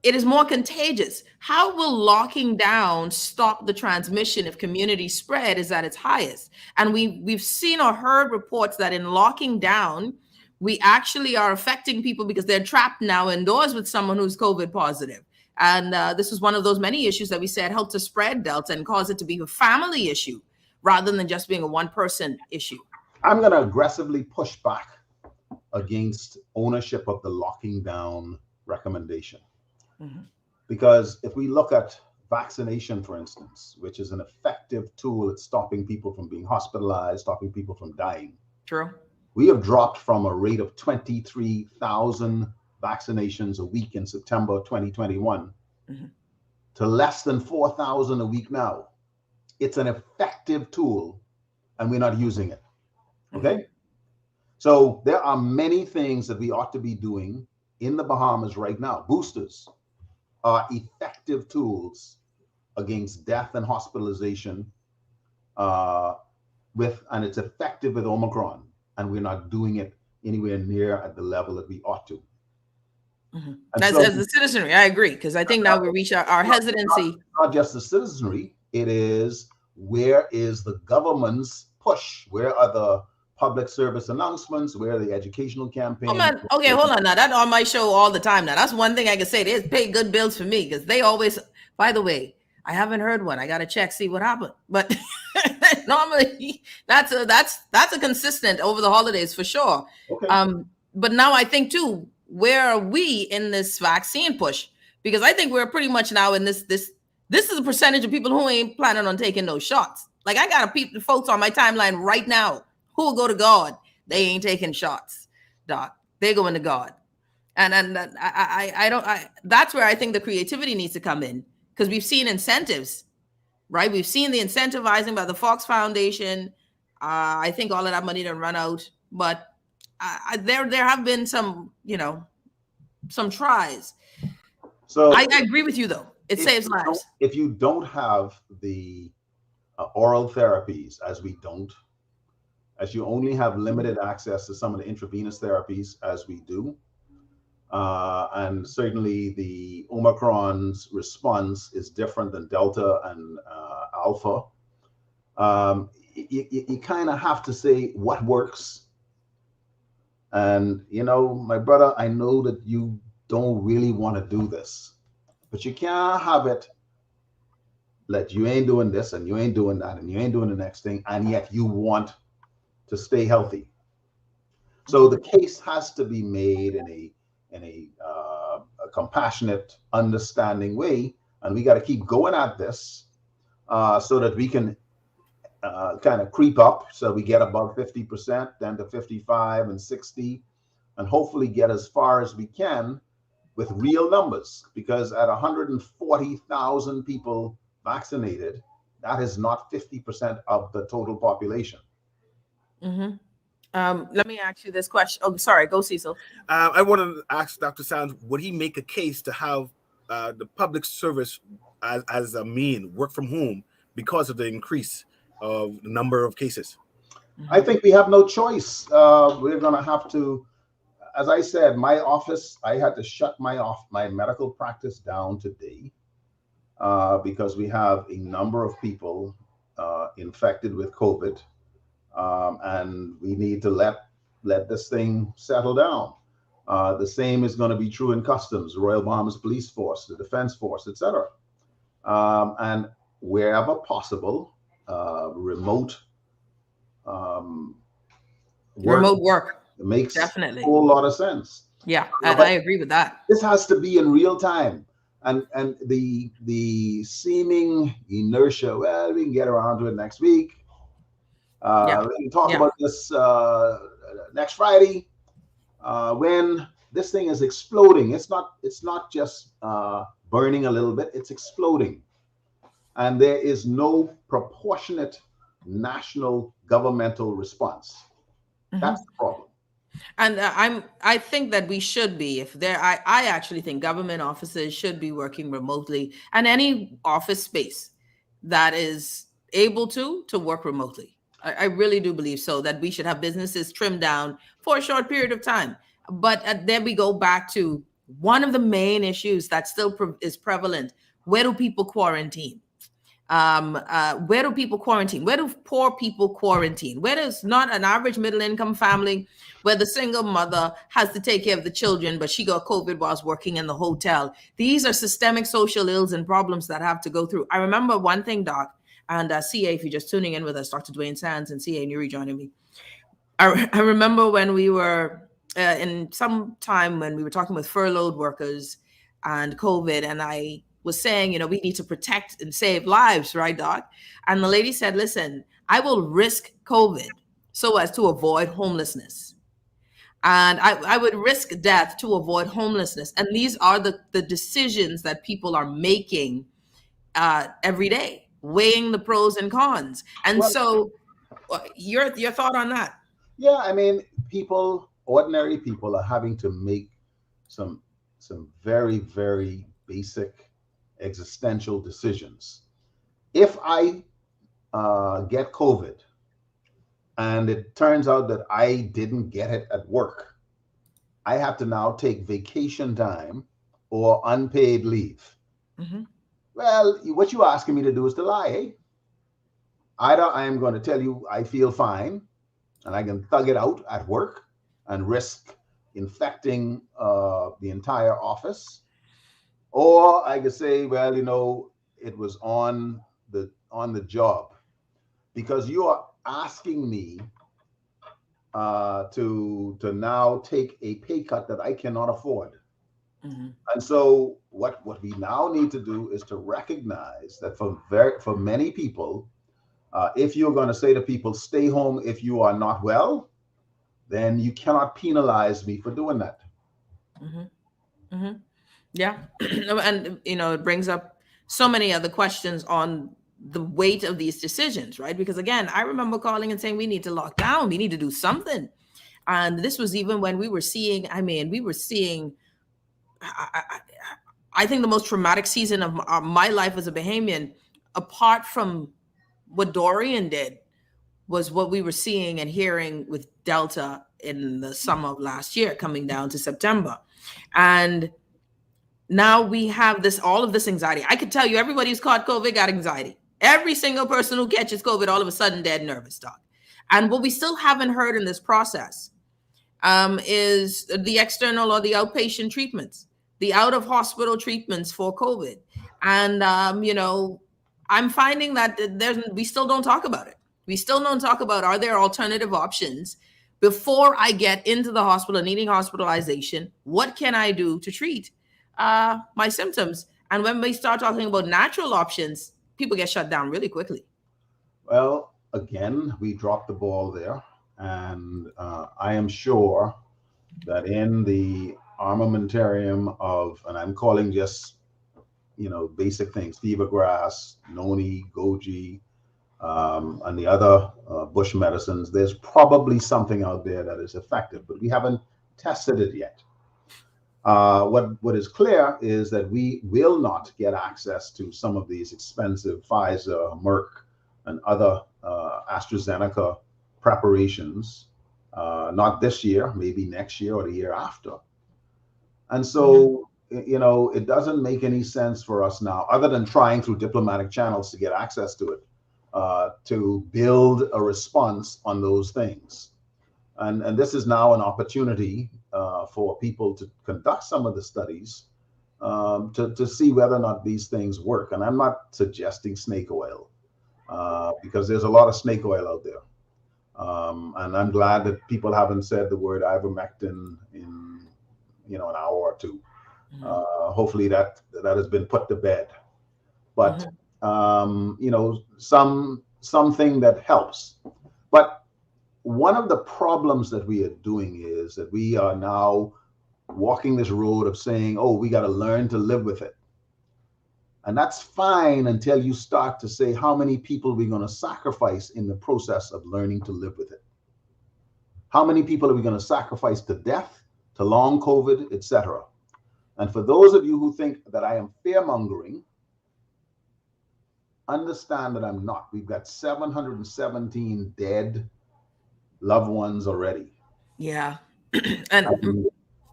it is more contagious. How will locking down stop the transmission if community spread is at its highest? And we've seen or heard reports that in locking down, we actually are affecting people because they're trapped now indoors with someone who's COVID positive. And this is one of those many issues that we said helped to spread Delta and cause it to be a family issue rather than just being a one-person issue. I'm going to aggressively push back against ownership of the locking down recommendation. Because if we look at vaccination, for instance, which is an effective tool at stopping people from being hospitalized, stopping people from dying. True. We have dropped from a rate of 23,000 vaccinations a week in September 2021 to less than 4,000 a week now. It's an effective tool and we're not using it. Okay? So there are many things that we ought to be doing in the Bahamas right now. Boosters are effective tools against death and hospitalization and it's effective with Omicron, and we're not doing it anywhere near at the level that we ought to. As the citizenry, I agree, because I think now we reach our hesitancy. Not just the citizenry, it is where is the government's push? Where are the public service announcements? Where are the educational campaigns? Oh man, okay, hold on now. That's on my show all the time now. That's one thing I can say. They pay good bills for me because they always, by the way, I haven't heard one. I got to check, see what happened. But normally that's a consistent over the holidays for sure. Okay. But now I think too, where are we in this vaccine push? Because I think we're pretty much now in this is a percentage of people who ain't planning on taking those shots. Like I got the folks on my timeline right now who will go to God. They ain't taking shots, Doc. They going to God. And that's where I think the creativity needs to come in, because we've seen incentives, right? We've seen the incentivizing by the Fox Foundation. I think all of that money done run out, but there have been some, some tries. So I agree with you though. It saves lives. If you don't have the oral therapies, as you only have limited access to some of the intravenous therapies as we do, and certainly the Omicron's response is different than Delta and Alpha, you kind of have to say what works. And, my brother, I know that you don't really want to do this, but you can't have it that you ain't doing this and you ain't doing that and you ain't doing the next thing, and yet you want to stay healthy. So the case has to be made in a compassionate, understanding way, and we got to keep going at this so that we can kind of creep up, so we get above 50%, then to 55 and 60, and hopefully get as far as we can with real numbers, because at 140,000 people vaccinated, that is not 50% of the total population. Let me ask you this question. Oh, sorry, go Cecil. I wanted to ask Dr. Sands, would he make a case to have the public service as a mean work from home because of the increase of the number of cases? I think we have no choice. We're going to have to, as I said, my office, I had to shut my medical practice down today because we have a number of people infected with COVID, and we need to let this thing settle down. The same is going to be true in customs, Royal Bahamas Police Force, the Defense Force, etc. And wherever possible, remote work makes definitely a whole lot of sense. Yeah, I agree with that. This has to be in real time, and the seeming inertia. Well, we can get around to it next week. We can talk about this next Friday when this thing is exploding. It's not just burning a little bit; it's exploding, and there is no proportionate national governmental response. That's the problem. And I think that we should be, I actually think government offices should be working remotely, and any office space that is able to work remotely. I really do believe so, that we should have businesses trimmed down for a short period of time. But then we go back to one of the main issues that still is prevalent. Where do people quarantine? Where do people quarantine? Where do poor people quarantine? Where does not an average middle income family, where the single mother has to take care of the children, but she got COVID whilst working in the hotel? These are systemic social ills and problems that have to go through. I remember one thing, Doc, and CA, if you're just tuning in with us, Dr. Dwayne Sands and CA Newry joining me. I remember when we were in some time when we were talking with furloughed workers and COVID, and I was saying, we need to protect and save lives, right, Doc? And the lady said, listen, I will risk COVID so as to avoid homelessness. And I would risk death to avoid homelessness. And these are the decisions that people are making every day, weighing the pros and cons. And so your thought on that? Yeah, I mean, ordinary people are having to make some very, very basic existential decisions. If I get COVID and it turns out that I didn't get it at work, I have to now take vacation time or unpaid leave. Mm-hmm. Well, what you're asking me to do is to lie, eh? Either I am going to tell you I feel fine and I can thug it out at work and risk infecting the entire office, or I could say, well, it was on the job, because you are asking me to now take a pay cut that I cannot afford. Mm-hmm. And so what we now need to do is to recognize that for many people, if you're going to say to people, stay home if you are not well, then you cannot penalize me for doing that. Mm-hmm. Mm-hmm. Yeah. And, it brings up so many other questions on the weight of these decisions, right? Because again, I remember calling and saying, we need to lock down, we need to do something. And this was even when we were seeing, I think the most traumatic season of my life as a Bahamian, apart from what Dorian did, was what we were seeing and hearing with Delta in the summer of last year, coming down to September. And now we have all of this anxiety. I could tell you everybody who's caught COVID got anxiety. Every single person who catches COVID, all of a sudden dead nervous, Doc. And what we still haven't heard in this process is the external or the outpatient treatments, the out of hospital treatments for COVID. And, I'm finding that we still don't talk about it. We still don't talk about, are there alternative options before I get into the hospital needing hospitalization? What can I do to treat my symptoms? And when we start talking about natural options, people get shut down really quickly. Well, again, we dropped the ball there. And I am sure that in the armamentarium of, and I'm calling just, basic things, fever grass, noni, goji, and the other bush medicines, there's probably something out there that is effective, but we haven't tested it yet. What is clear is that we will not get access to some of these expensive Pfizer, Merck, and other AstraZeneca preparations, not this year, maybe next year or the year after. And so, you know, it doesn't make any sense for us now, other than trying through diplomatic channels to get access to it, to build a response on those things. And this is now an opportunity for people to conduct some of the studies to see whether or not these things work. And I'm not suggesting snake oil because there's a lot of snake oil out there. And I'm glad that people haven't said the word ivermectin in, you know, an hour or two. Hopefully that has been put to bed. But you know, something that helps. But one of the problems that we are doing is that we are now walking this road of saying, oh, we got to learn to live with it. And that's fine until you start to say how many people we're going to sacrifice in the process of learning to live with it. How many people are we going to sacrifice to death, to long COVID, etc.? And for those of you who think that I am fear-mongering, understand that I'm not. We've got 717 dead loved ones already. Yeah.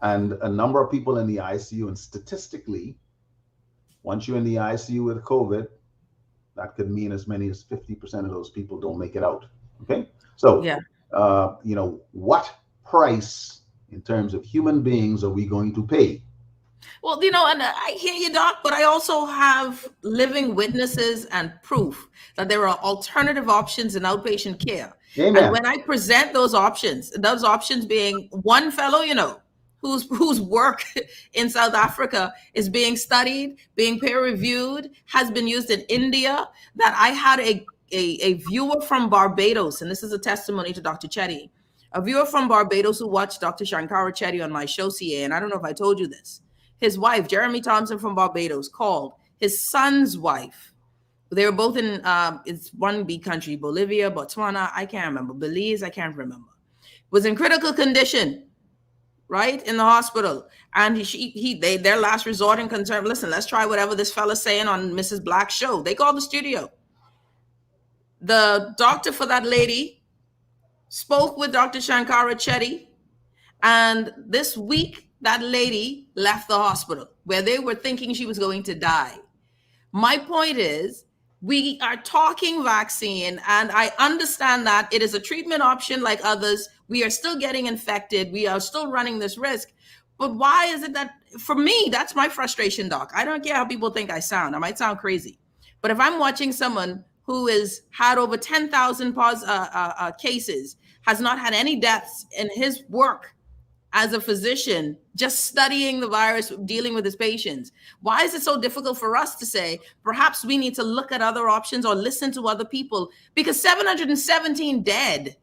and a number of people in the ICU. And statistically, once you're in the ICU with COVID, that could mean as many as 50% of those people don't make it out. Okay. So, yeah. You know, what price in terms of human beings are we going to pay? Well, you know, and I hear you, Doc, but I also have living witnesses and proof that there are alternative options in outpatient care. Amen. And when I present those options being one fellow, you know, whose work in South Africa is being studied, being peer reviewed, has been used in India, that I had a viewer from Barbados, and this is a testimony to Dr. Chetty, a viewer from Barbados who watched Dr. Shankara Chetty on my show, CA, and I don't know if I told you this. His wife, Jeremy Thompson from Barbados, called his son's wife. They were both in, it's one big country, Bolivia, Botswana, I can't remember, Belize, I can't remember. Was in critical condition, right, in the hospital. And their last resort and concern, listen, let's try whatever this fella's saying on Mrs. Black's show. They called the studio. The doctor for that lady spoke with Dr. Shankara Chetty, and this week, that lady left the hospital where they were thinking she was going to die. My point is, we are talking vaccine, and I understand that it is a treatment option like others. We are still getting infected. We are still running this risk. But why is it that, for me, that's my frustration, Doc. I don't care how people think I sound. I might sound crazy. But if I'm watching someone who has had over 10,000 cases, has not had any deaths in his work as a physician, just studying the virus, dealing with his patients, why is it so difficult for us to say, perhaps we need to look at other options or listen to other people? Because 717 dead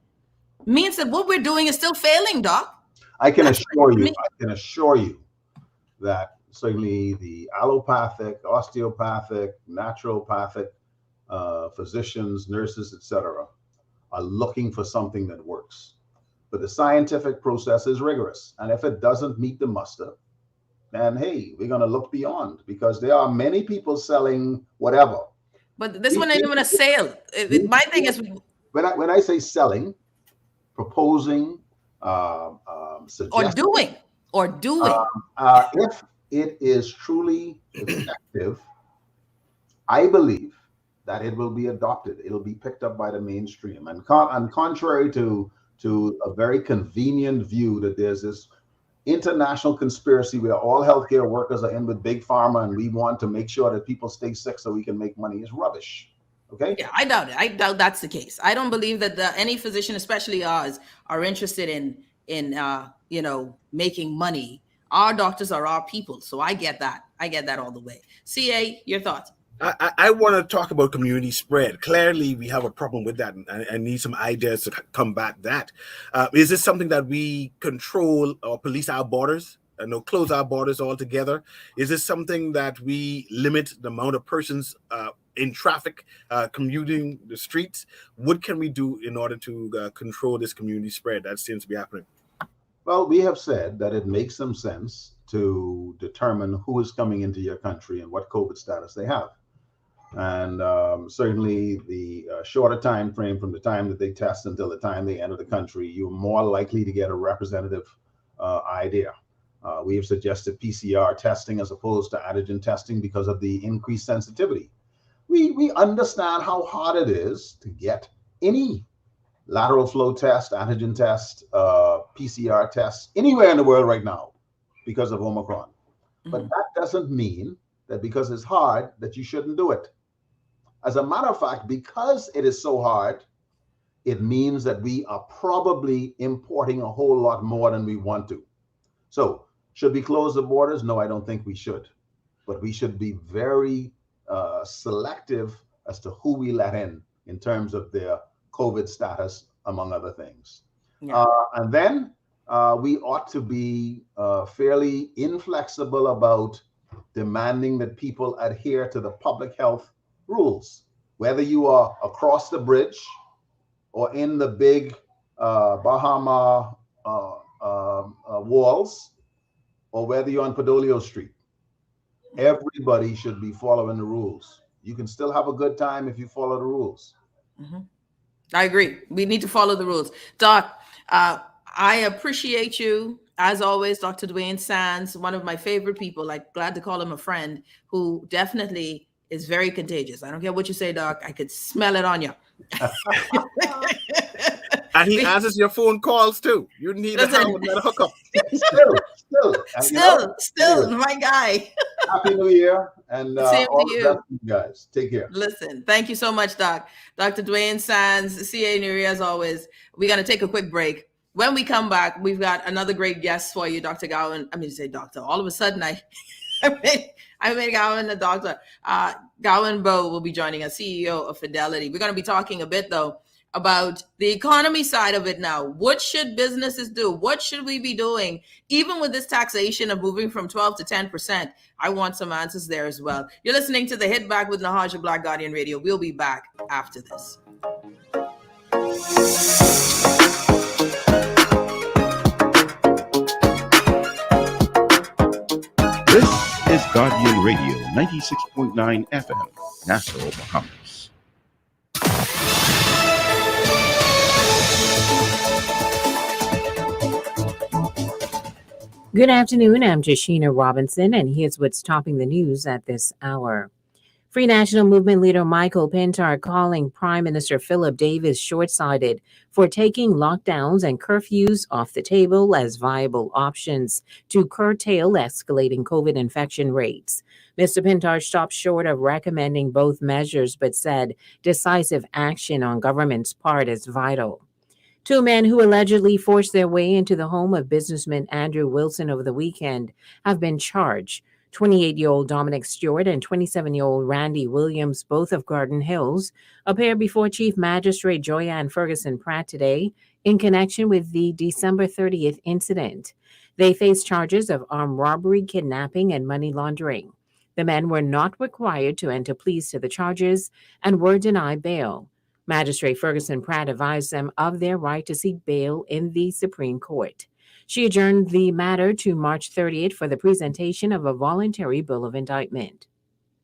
means that what we're doing is still failing, Doc. I can assure you that certainly the allopathic, osteopathic, naturopathic physicians, nurses, etc., are looking for something that works. But the scientific process is rigorous. And if it doesn't meet the muster, then hey, we're going to look beyond, because there are many people selling whatever. But this one ain't even a sale. My thing is, when I say selling, proposing, suggesting, or doing. If it is truly effective, I believe that it will be adopted. It'll be picked up by the mainstream. And contrary to a very convenient view that there's this international conspiracy where all healthcare workers are in with big pharma and we want to make sure that people stay sick so we can make money, is rubbish. Okay. Yeah, I doubt it. I doubt that's the case. I don't believe that any physician, especially ours, are interested in making money. Our doctors are our people, so I get that. I get that all the way. CA, your thoughts? I want to talk about community spread. Clearly, we have a problem with that, and I need some ideas to combat that. Is this something that we control or police our borders? close our borders altogether? Is this something that we limit the amount of persons in traffic commuting the streets? What can we do in order to control this community spread that seems to be happening? Well, we have said that it makes some sense to determine who is coming into your country and what COVID status they have. And certainly the shorter time frame from the time that they test until the time they enter the country, you're more likely to get a representative idea. We have suggested PCR testing as opposed to antigen testing because of the increased sensitivity. We understand how hard it is to get any lateral flow test, antigen test, PCR test anywhere in the world right now because of Omicron. But that doesn't mean that because it's hard that you shouldn't do it. As a matter of fact, because it is so hard, it means that we are probably importing a whole lot more than we want to. So should we close the borders? No, I don't think we should. But we should be very selective as to who we let in terms of their COVID status, among other things. Yeah. And then we ought to be fairly inflexible about demanding that people adhere to the public health rules, whether you are across the bridge or in the big Bahama walls, or whether you're on Padolio Street. Everybody should be following the rules. You can still have a good time if you follow the rules. I agree. We need to follow the rules. Doc, I appreciate you, as always, Dr. Dwayne Sands, one of my favorite people, like glad to call him a friend, who definitely is very contagious. I don't care what you say, Doc. I could smell it on you. And he answers your phone calls too. You need a hookup. Still, my guy. Happy New Year, and Same all to the you. best to you guys. Take care. Listen, thank you so much, Doc. Dr. Dwayne Sands, CA Newry, as always. We're going to take a quick break. When we come back, we've got another great guest for you, Dr. Gowon. I mean, say doctor. All of a sudden, I made Gowon a doctor. Gowan Bowe will be joining us, CEO of Fidelity. We're going to be talking a bit, though, about the economy side of it now. What should businesses do? What should we be doing? Even with this taxation of moving from 12 to 10%, I want some answers there as well. You're listening to The Hit Back with Nahaja Black Guardian Radio. We'll be back after this. This is Guardian Radio 96.9 FM, Nassau, Bahamas. Good afternoon. I'm Jashina Robinson, and here's what's topping the news at this hour. Free National Movement leader Michael Pintar calling Prime Minister Philip Davis short-sighted for taking lockdowns and curfews off the table as viable options to curtail escalating COVID infection rates. Mr. Pintar stopped short of recommending both measures, but said decisive action on government's part is vital. Two men who allegedly forced their way into the home of businessman Andrew Wilson over the weekend have been charged. 28-year-old Dominic Stewart and 27-year-old Randy Williams, both of Garden Hills, appeared before Chief Magistrate Joyanne Ferguson Pratt today in connection with the December 30th incident. They face charges of armed robbery, kidnapping, and money laundering. The men were not required to enter pleas to the charges and were denied bail. Magistrate Ferguson Pratt advised them of their right to seek bail in the Supreme Court. She adjourned the matter to March 30th for the presentation of a voluntary bill of indictment.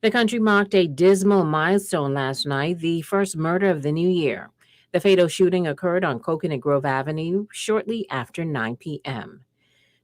The country marked a dismal milestone last night, the first murder of the new year. The fatal shooting occurred on Coconut Grove Avenue shortly after 9 p.m.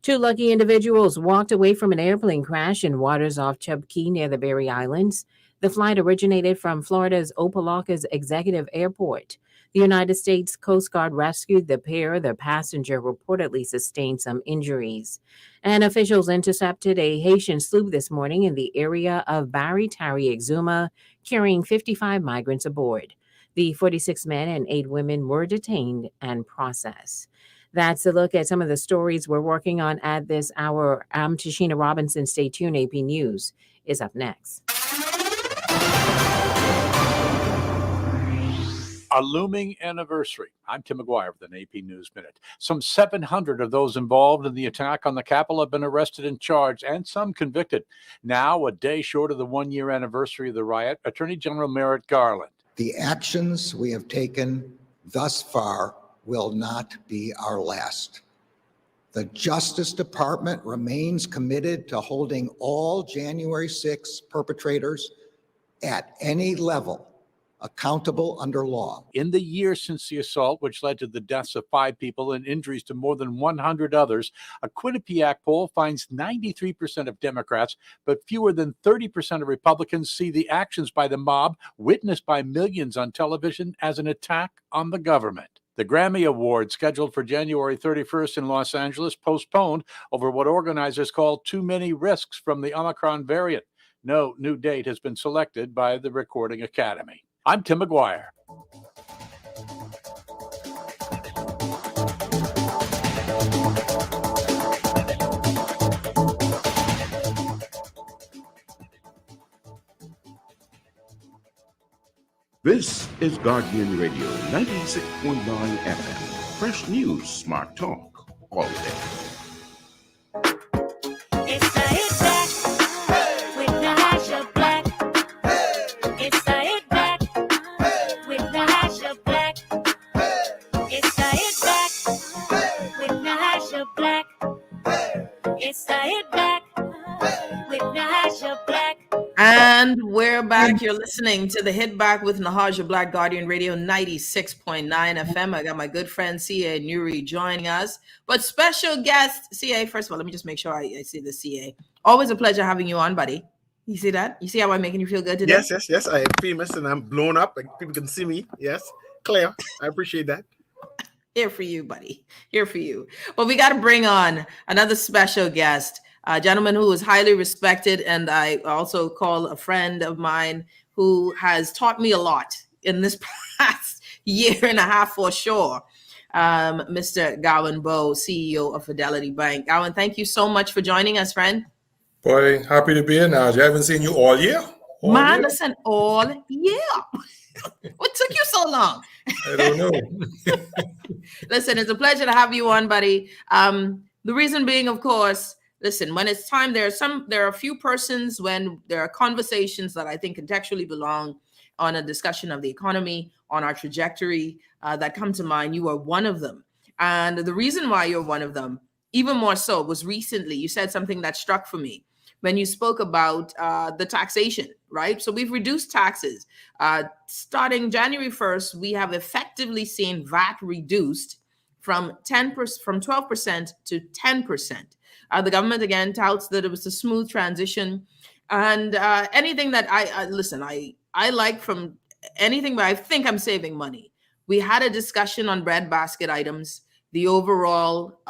Two lucky individuals walked away from an airplane crash in waters off Chubb Key near the Berry Islands. The flight originated from Florida's Opa-locka Executive Airport. The United States Coast Guard rescued the pair. The passenger reportedly sustained some injuries. And officials intercepted a Haitian sloop this morning in the area of Barry Tarry Exuma, carrying 55 migrants aboard. The 46 men and 8 women were detained and processed. That's a look at some of the stories we're working on at this hour. I'm Tashina Robinson. Stay tuned. AP News is up next. A looming anniversary. I'm Tim McGuire with an AP News Minute. Some 700 of those involved in the attack on the Capitol have been arrested and charged, and some convicted. Now, a day short of the one-year anniversary of the riot, Attorney General Merrick Garland. The actions we have taken thus far will not be our last. The Justice Department remains committed to holding all January 6 perpetrators at any level accountable under law. In the year since the assault, which led to the deaths of 5 people and injuries to more than 100 others, a Quinnipiac poll finds 93% of Democrats, but fewer than 30% of Republicans see the actions by the mob, witnessed by millions on television, as an attack on the government. The Grammy Award, scheduled for January 31st in Los Angeles, postponed over what organizers call too many risks from the Omicron variant. No new date has been selected by the Recording Academy. I'm Tim McGuire. This is Guardian Radio 96.9 FM. Fresh news, smart talk, all day. It's the hit back with the hash of black. It's the hit back with the hash of black. It's the hit back with the hash of black. It's the hit back with the hash of black. And we're back. You're listening to the Hit Back with Nahaja Black, Guardian Radio 96.9 FM. I got my good friend CA Newry joining us. But special guest, CA, first of all, let me just make sure I see the CA. Always a pleasure having you on, buddy. You see that? You see how I'm making you feel good today? Yes. I am famous and I'm blown up. Like people can see me. Yes. Clear. I appreciate that. Here for you, buddy. Here for you. But we got to bring on another special guest. A gentleman who is highly respected, and I also call a friend of mine who has taught me a lot in this past year and a half for sure. Mr. Gowan Bowe, CEO of Fidelity Bank. Gowon, thank you so much for joining us, friend. Boy, happy to be here now. I haven't seen you all year. Listen, all year. What took you so long? I don't know. Listen, it's a pleasure to have you on, buddy. The reason being, of course, listen, when it's time, there are a few persons when there are conversations that I think contextually belong on a discussion of the economy, on our trajectory, that come to mind. You are one of them. And the reason why you're one of them, even more so, was recently you said something that struck for me when you spoke about the taxation, right? So we've reduced taxes. Starting January 1st, we have effectively seen VAT reduced from 12% to 10%. The government again touts that it was a smooth transition, and anything that I like from anything where I think I'm saving money. We had a discussion on bread basket items, the overall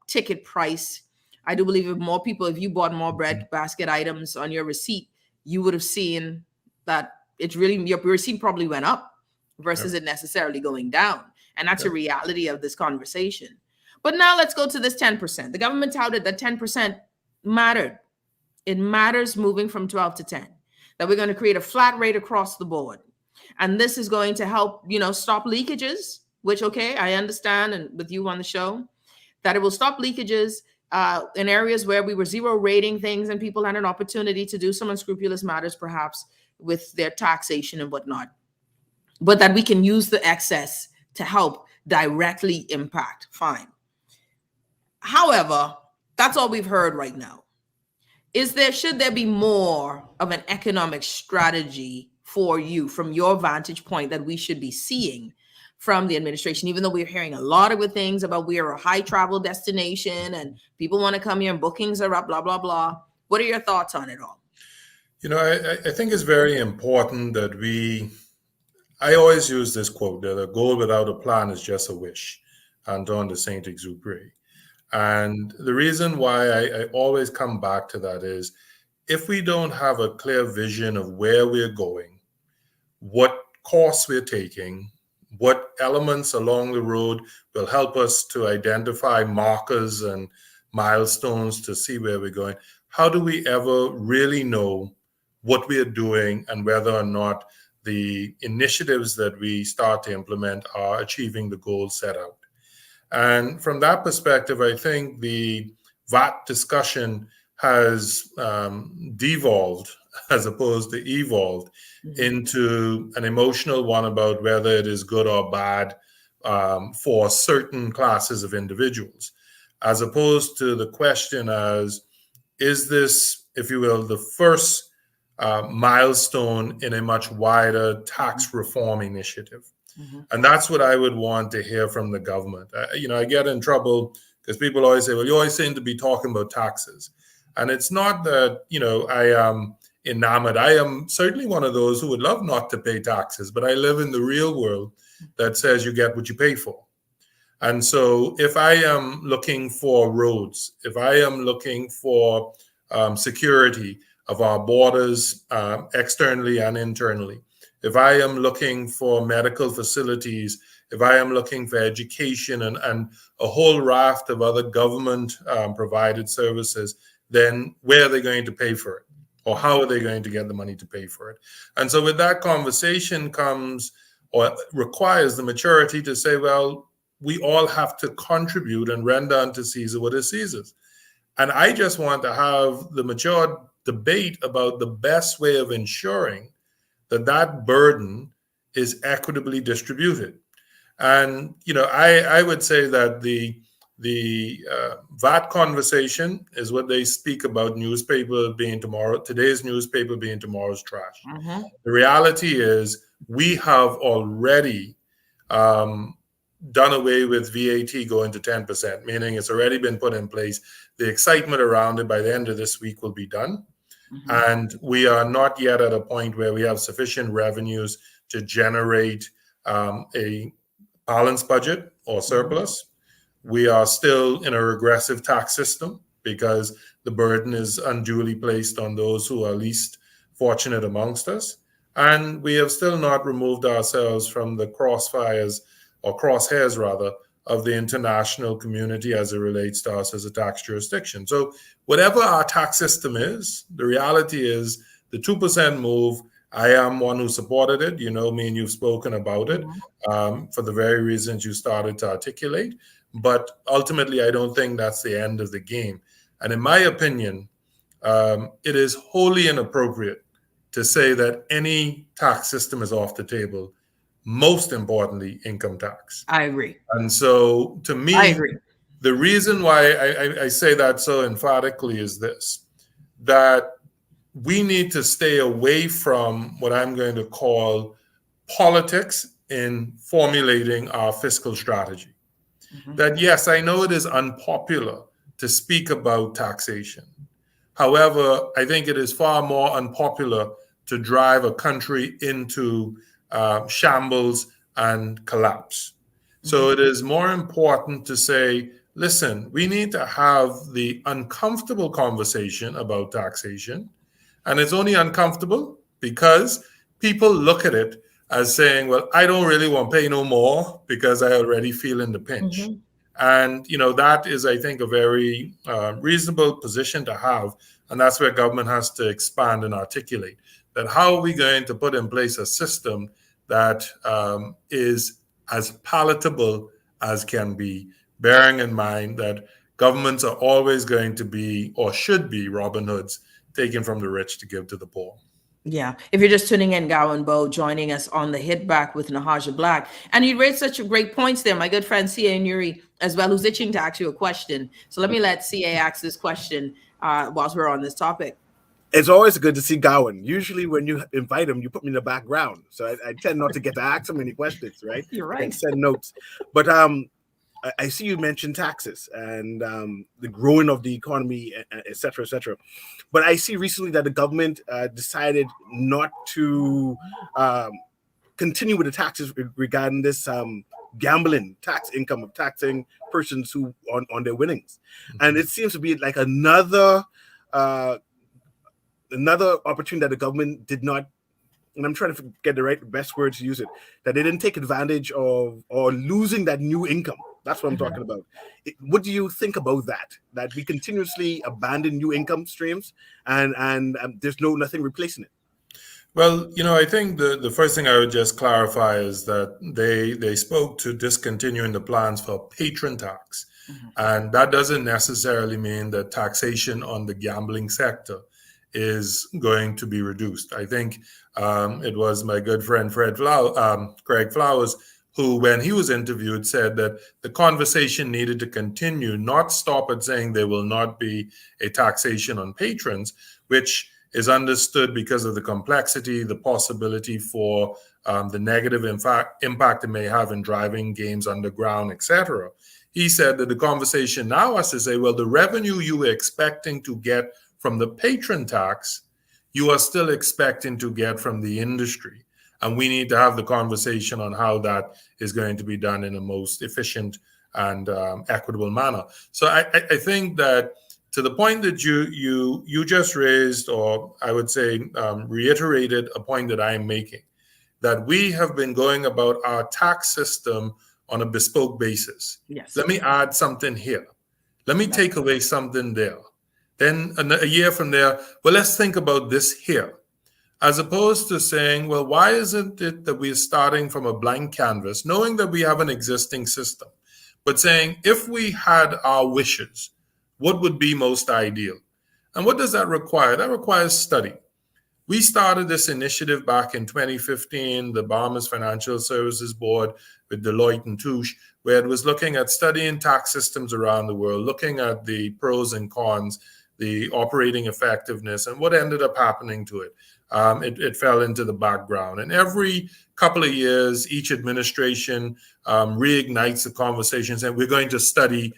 ticket price. I do believe if you bought more bread basket items on your receipt, you would have seen that your receipt probably went up versus it necessarily going down. And that's a reality of this conversation. But now let's go to this 10%. The government touted that 10% mattered. It matters moving from 12 to 10, that we're going to create a flat rate across the board. And this is going to help, stop leakages, which, okay, I understand, and with you on the show, that it will stop leakages in areas where we were zero rating things and people had an opportunity to do some unscrupulous matters, perhaps with their taxation and whatnot. But that we can use the excess to help directly impact. Fine. However, that's all we've heard right now. Should there be more of an economic strategy for you from your vantage point that we should be seeing from the administration, even though we're hearing a lot of good things about we are a high travel destination and people want to come here and bookings are up, blah, blah, blah. What are your thoughts on it all? I think it's very important that I always use this quote that a goal without a plan is just a wish. Antoine de Saint-Exupéry. And the reason why I always come back to that is if we don't have a clear vision of where we're going, what course we're taking, what elements along the road will help us to identify markers and milestones to see where we're going, how do we ever really know what we're doing and whether or not the initiatives that we start to implement are achieving the goals set out. And from that perspective, I think the VAT discussion has devolved as opposed to evolved into an emotional one about whether it is good or bad for certain classes of individuals, as opposed to the question as, is this, if you will, the first milestone in a much wider tax reform initiative? And that's what I would want to hear from the government. I get in trouble because people always say, well, you always seem to be talking about taxes. And it's not that, I am enamored. I am certainly one of those who would love not to pay taxes, but I live in the real world that says you get what you pay for. And so if I am looking for roads, if I am looking for security of our borders externally and internally, if I am looking for medical facilities, if I am looking for education and a whole raft of other government provided services, then where are they going to pay for it? Or how are they going to get the money to pay for it? And so with that conversation comes, or requires the maturity to say, well, we all have to contribute and render unto Caesar what is Caesar's. And I just want to have the mature debate about the best way of ensuring that burden is equitably distributed. And, I would say that the VAT conversation is what they speak about newspaper being today's newspaper being tomorrow's trash. The reality is we have already done away with VAT going to 10%, meaning it's already been put in place. The excitement around it by the end of this week will be done. And we are not yet at a point where we have sufficient revenues to generate a balanced budget or surplus. We are still in a regressive tax system because the burden is unduly placed on those who are least fortunate amongst us. And we have still not removed ourselves from the crosshairs of the international community as it relates to us as a tax jurisdiction. So whatever our tax system is, the reality is the 2% move, I am one who supported it. You know me and you've spoken about it for the very reasons you started to articulate. But ultimately, I don't think that's the end of the game. And in my opinion, it is wholly inappropriate to say that any tax system is off the table. Most importantly, income tax. I agree. And so to me, I agree. The reason why I say that so emphatically is this, that we need to stay away from what I'm going to call politics in formulating our fiscal strategy. That yes, I know it is unpopular to speak about taxation. However, I think it is far more unpopular to drive a country into shambles and collapse. So it is more important to say, listen, we need to have the uncomfortable conversation about taxation. And it's only uncomfortable because people look at it as saying, well, I don't really want to pay no more because I already feel in the pinch. And, that is, I think, a very reasonable position to have. And that's where government has to expand and articulate that how are we going to put in place a system that is as palatable as can be, bearing in mind that governments are always going to be, or should be, Robin Hoods, taken from the rich to give to the poor. Yeah. If you're just tuning in, Gowan Bowe joining us on the Hit Back with Nahaja Black. And you raised such great points there. My good friend C.A. Newry as well, who's itching to ask you a question. So let me let C.A. ask this question whilst we're on this topic. It's always good to see Gowon. Usually when you invite him, you put me in the background. So I tend not to get to ask him any questions, right? You're right. And send notes. But I see you mentioned taxes and the growing of the economy, et cetera, et cetera. But I see recently that the government decided not to continue with the taxes regarding this gambling tax income of taxing persons who on their winnings. And it seems to be like another opportunity that the government did not, and I'm trying to get the best word to use it, that they didn't take advantage of or losing that new income. That's what I'm talking about. What do you think about that? That we continuously abandon new income streams and there's nothing replacing it? Well, I think the first thing I would just clarify is that they spoke to discontinuing the plans for patron tax. And that doesn't necessarily mean that taxation on the gambling sector is going to be reduced. I think it was my good friend Craig Flowers, who, when he was interviewed, said that the conversation needed to continue, not stop at saying there will not be a taxation on patrons, which is understood because of the complexity, the possibility for the negative impact it may have in driving games underground, etc. He said that the conversation now has to say, well, the revenue you were expecting to get from the patron tax, you are still expecting to get from the industry. And we need to have the conversation on how that is going to be done in a most efficient and equitable manner. So I think that to the point that you just raised, or I would say reiterated a point that I'm making, that we have been going about our tax system on a bespoke basis. Yes. Let me add something here. Let me take away something there. Then a year from there, well, let's think about this here. As opposed to saying, well, why isn't it that we're starting from a blank canvas, knowing that we have an existing system, but saying, if we had our wishes, what would be most ideal? And what does that require? That requires study. We started this initiative back in 2015, the Bahamas Financial Services Board with Deloitte and Touche, where it was looking at studying tax systems around the world, looking at the pros and cons, the operating effectiveness, and what ended up happening to it. It fell into the background. And every couple of years, each administration reignites the conversations, and we're going to study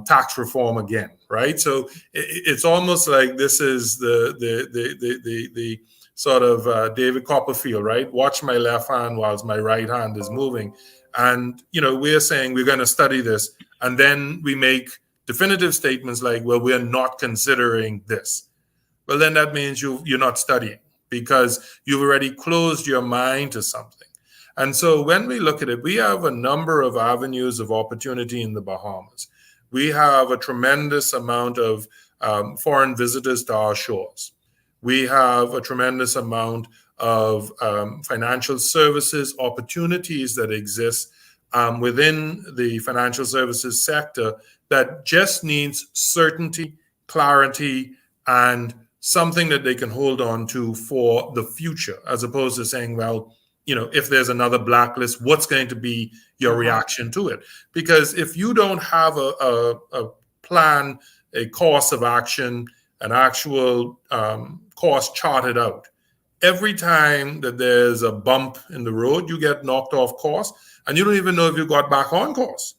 tax reform again, right? So it's almost like this is the sort of David Copperfield, right? Watch my left hand whilst my right hand is moving. And, we're saying we're going to study this. And then we make definitive statements like, well, we're not considering this. Well, then that means you're not studying because you've already closed your mind to something. And so when we look at it, we have a number of avenues of opportunity in the Bahamas. We have a tremendous amount of foreign visitors to our shores. We have a tremendous amount of financial services opportunities that exist within the financial services sector that just needs certainty, clarity, and something that they can hold on to for the future, as opposed to saying, well, if there's another blacklist, what's going to be your reaction to it? Because if you don't have a plan, a course of action, an actual course charted out, every time that there's a bump in the road, you get knocked off course, and you don't even know if you got back on course.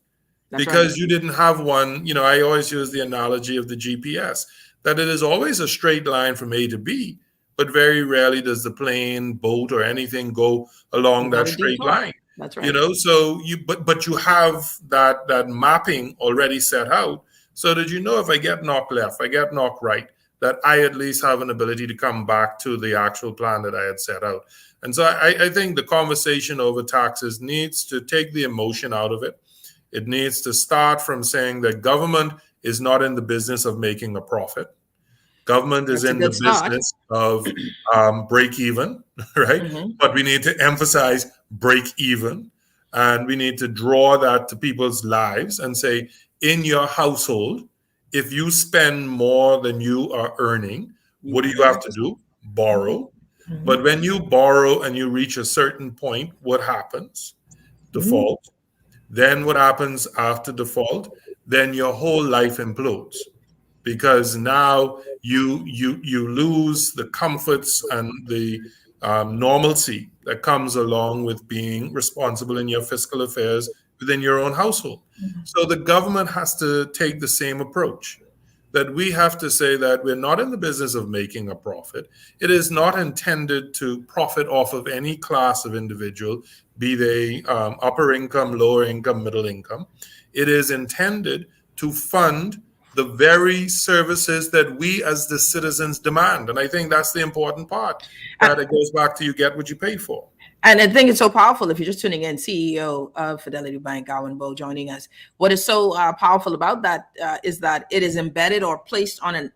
That's because right. You didn't have one. I always use the analogy of the GPS, that it is always a straight line from A to B, but very rarely does the plane, boat, or anything go along that straight line. That's right. So but you have that mapping already set out, so that if I get knocked left, I get knocked right, that I at least have an ability to come back to the actual plan that I had set out. And so I think the conversation over taxes needs to take the emotion out of it. It needs to start from saying that government is not in the business of making a profit. Government is in the business of break even, right? Mm-hmm. But we need to emphasize break even, and we need to draw that to people's lives and say, in your household, if you spend more than you are earning, what do you have to do? Borrow. Mm-hmm. But when you borrow and you reach a certain point, what happens? Default. Mm-hmm. Then what happens after default? Then your whole life implodes, because now you lose the comforts and the normalcy that comes along with being responsible in your fiscal affairs within your own household. Mm-hmm. So the government has to take the same approach, that we have to say that we're not in the business of making a profit. It is not intended to profit off of any class of individual, be they upper income, lower income, middle income. It is intended to fund the very services that we as the citizens demand. And I think that's the important part, that it goes back to you get what you pay for. And I think it's so powerful. If you're just tuning in, CEO of Fidelity Bank, Gowan Bowe, joining us. What is so powerful about that is that it is embedded or placed on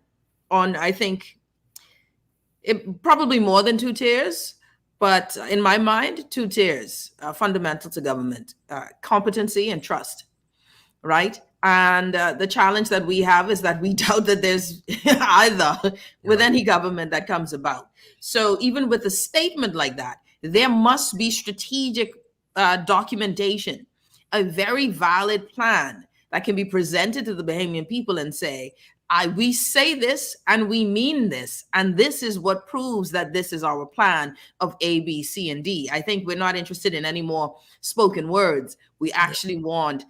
I think, Probably more than 2 tiers, but in my mind, 2 tiers fundamental to government: competency and trust, right? And the challenge that we have is that we doubt that there's either with any government that comes about. So even with a statement like that, there must be strategic documentation, a very valid plan that can be presented to the Bahamian people and say, we say this and we mean this, and this is what proves that this is our plan of A, B, C, and D. I think we're not interested in any more spoken words. We actually want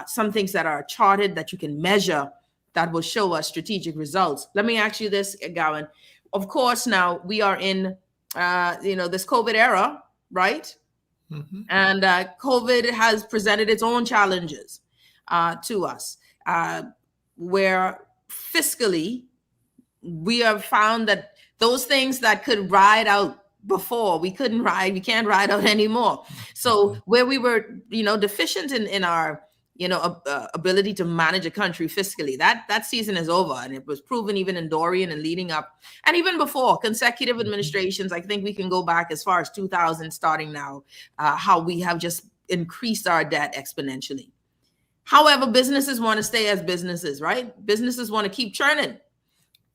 some things that are charted, that you can measure, that will show us strategic results. Let me ask you this, Gowon. Of course, now we are in this COVID era, right? Mm-hmm. And COVID has presented its own challenges to us, where fiscally we have found that those things that could ride out before, we can't ride out anymore. So where we were deficient in our ability to manage a country fiscally, that season is over, and it was proven even in Dorian and leading up, and even before consecutive administrations. I think we can go back as far as 2000 starting now, how we have just increased our debt exponentially. However, businesses want to stay as businesses, right? Businesses want to keep churning.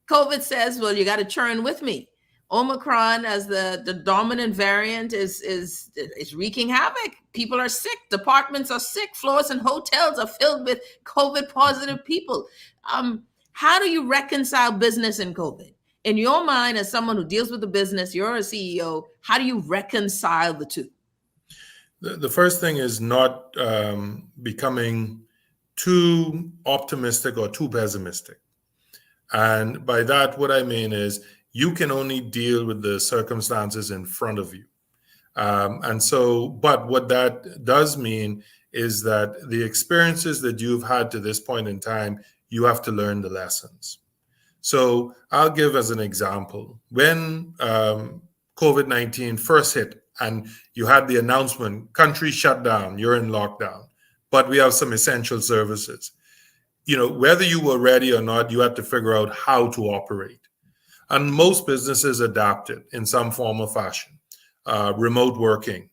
COVID says, well, you got to churn with me. Omicron, as the dominant variant, is wreaking havoc. People are sick. Departments are sick. Floors and hotels are filled with COVID positive people. How do you reconcile business and COVID? In your mind, as someone who deals with the business, you're a CEO, how do you reconcile the two? The first thing is not becoming too optimistic or too pessimistic. And by that, what I mean is you can only deal with the circumstances in front of you. But what that does mean is that the experiences that you've had to this point in time, you have to learn the lessons. So I'll give as an example. When COVID-19 first hit, and you had the announcement, country shut down, you're in lockdown, but we have some essential services. Whether you were ready or not, you had to figure out how to operate. And most businesses adapted in some form or fashion. Remote working,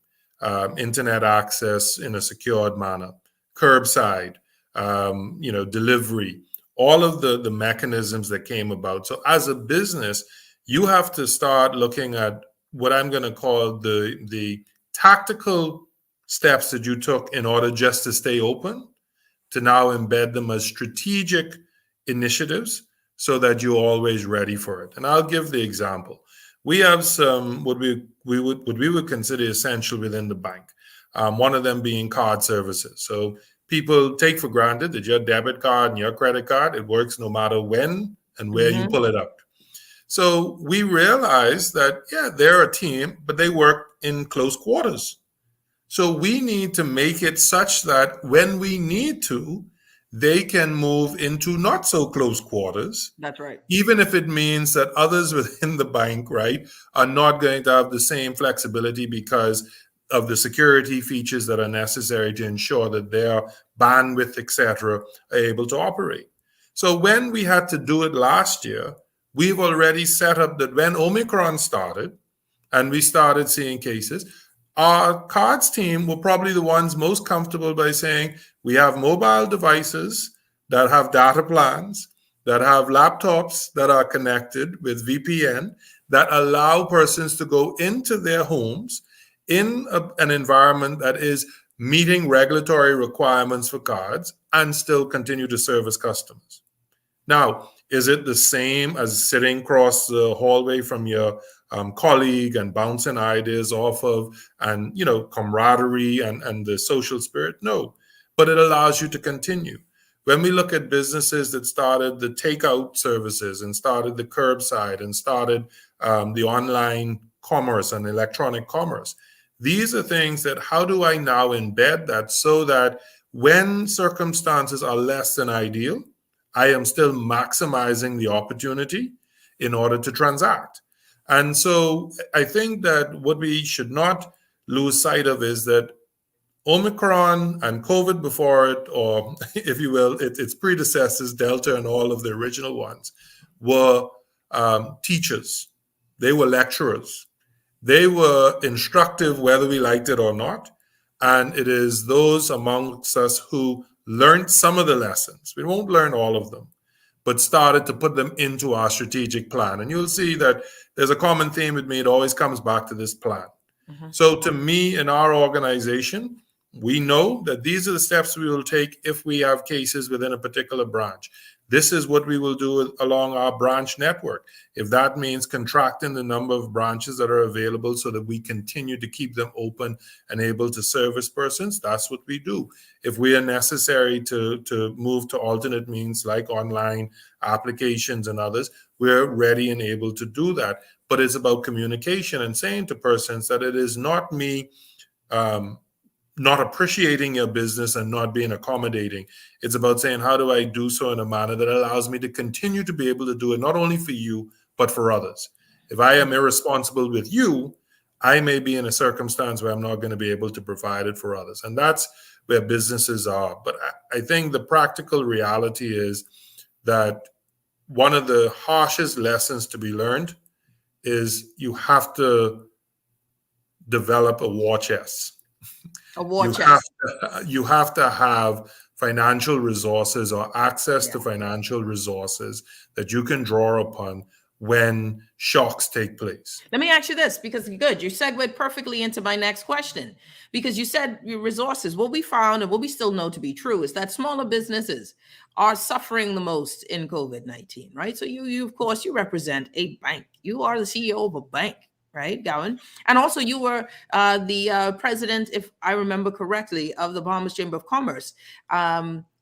internet access in a secured manner, curbside, delivery, all of the mechanisms that came about. So as a business, you have to start looking at what I'm going to call the tactical steps that you took in order just to stay open, to now embed them as strategic initiatives so that you're always ready for it. And I'll give the example. We have some what we would consider essential within the bank. One of them being card services. So people take for granted that your debit card and your credit card, it works no matter when and where you pull it out. So we realized that, they're a team, but they work in close quarters. So we need to make it such that when we need to, they can move into not so close quarters. That's right. Even if it means that others within the bank, right, are not going to have the same flexibility because of the security features that are necessary to ensure that their bandwidth, etc., are able to operate. So when we had to do it last year, we've already set up that when Omicron started and we started seeing cases, our cards team were probably the ones most comfortable by saying, we have mobile devices that have data plans, that have laptops that are connected with VPN, that allow persons to go into their homes in an environment that is meeting regulatory requirements for cards and still continue to service customers. Now, is it the same as sitting across the hallway from your colleague and bouncing ideas off of and, camaraderie and the social spirit? No, but it allows you to continue. When we look at businesses that started the takeout services and started the curbside and started the online commerce and electronic commerce, these are things that how do I now embed that so that when circumstances are less than ideal, I am still maximizing the opportunity in order to transact. And so I think that what we should not lose sight of is that Omicron and COVID before it, or if you will, its predecessors, Delta and all of the original ones, were teachers. They were lecturers. They were instructive whether we liked it or not. And it is those amongst us who learned some of the lessons. We won't learn all of them, but started to put them into our strategic plan. And you'll see that there's a common theme with me. It always comes back to this plan. So to me, in our organization, we know that these are the steps we will take if we have cases within a particular branch. This is what we will do along our branch network. If that means contracting the number of branches that are available so that we continue to keep them open and able to service persons, that's what we do. If we are necessary to move to alternate means like online applications and others, we're ready and able to do that. But it's about communication and saying to persons that it is not me not appreciating your business and not being accommodating. It's about saying, how do I do so in a manner that allows me to continue to be able to do it, not only for you, but for others. If I am irresponsible with you, I may be in a circumstance where I'm not going to be able to provide it for others. And that's where businesses are. But I think the practical reality is that one of the harshest lessons to be learned is you have to develop a war chest. You have to have financial resources or access to financial resources that you can draw upon when shocks take place. Let me ask you this, because good, you segued perfectly into my next question, because you said your resources. What we found and what we still know to be true is that smaller businesses are suffering the most in COVID-19, right? So you of course, you represent a bank. You are the CEO of a bank, right, Gowon? And also you were the president, if I remember correctly, of the Bahamas Chamber of Commerce.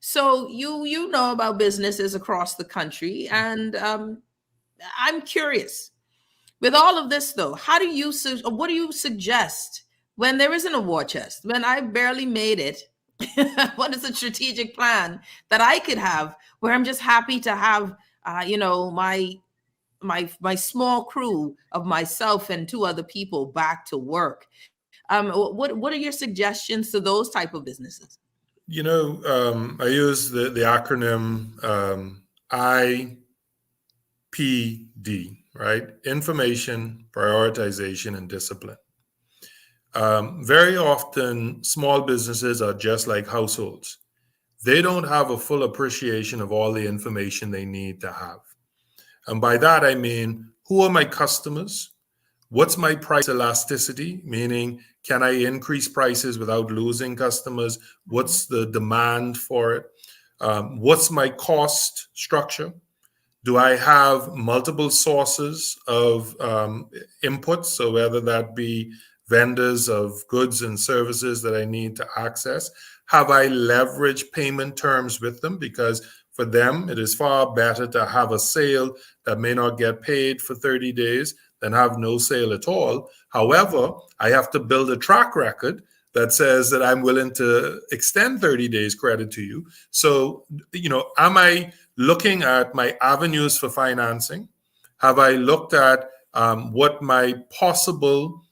So you know about businesses across the country. And I'm curious, with all of this though, what do you suggest when there isn't a war chest, when I barely made it? What is a strategic plan that I could have where I'm just happy to have, my small crew of myself and 2 other people back to work? What are your suggestions to those type of businesses? I use the acronym IPD, right? Information, prioritization, and discipline. Very often, small businesses are just like households. They don't have a full appreciation of all the information they need to have. And by that, I mean, who are my customers? What's my price elasticity? Meaning, can I increase prices without losing customers? What's the demand for it? What's my cost structure? Do I have multiple sources of inputs? So whether that be vendors of goods and services that I need to access, have I leveraged payment terms with them? Because for them, it is far better to have a sale that may not get paid for 30 days than have no sale at all. However, I have to build a track record that says that I'm willing to extend 30 days credit to you. So, am I looking at my avenues for financing? Have I looked at what my possible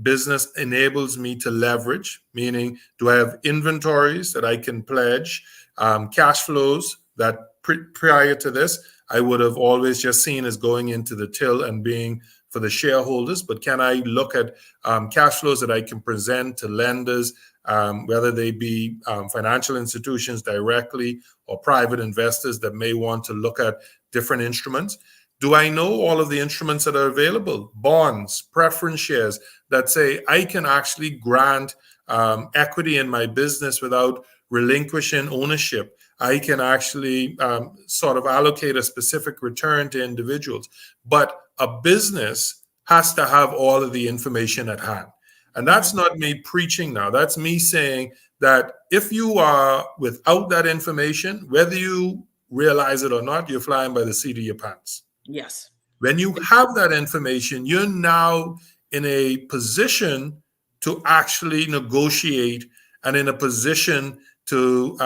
business enables me to leverage? Meaning, do I have inventories that I can pledge? Cash flows that prior to this, I would have always just seen as going into the till and being for the shareholders. But can I look at cash flows that I can present to lenders, whether they be financial institutions directly or private investors that may want to look at different instruments? Do I know all of the instruments that are available? Bonds, preference shares that say I can actually grant equity in my business without relinquishing ownership. I can actually sort of allocate a specific return to individuals. But a business has to have all of the information at hand. And that's not me preaching now. That's me saying that if you are without that information, whether you realize it or not, you're flying by the seat of your pants. Yes. When you have that information, you're now in a position to actually negotiate and in a position to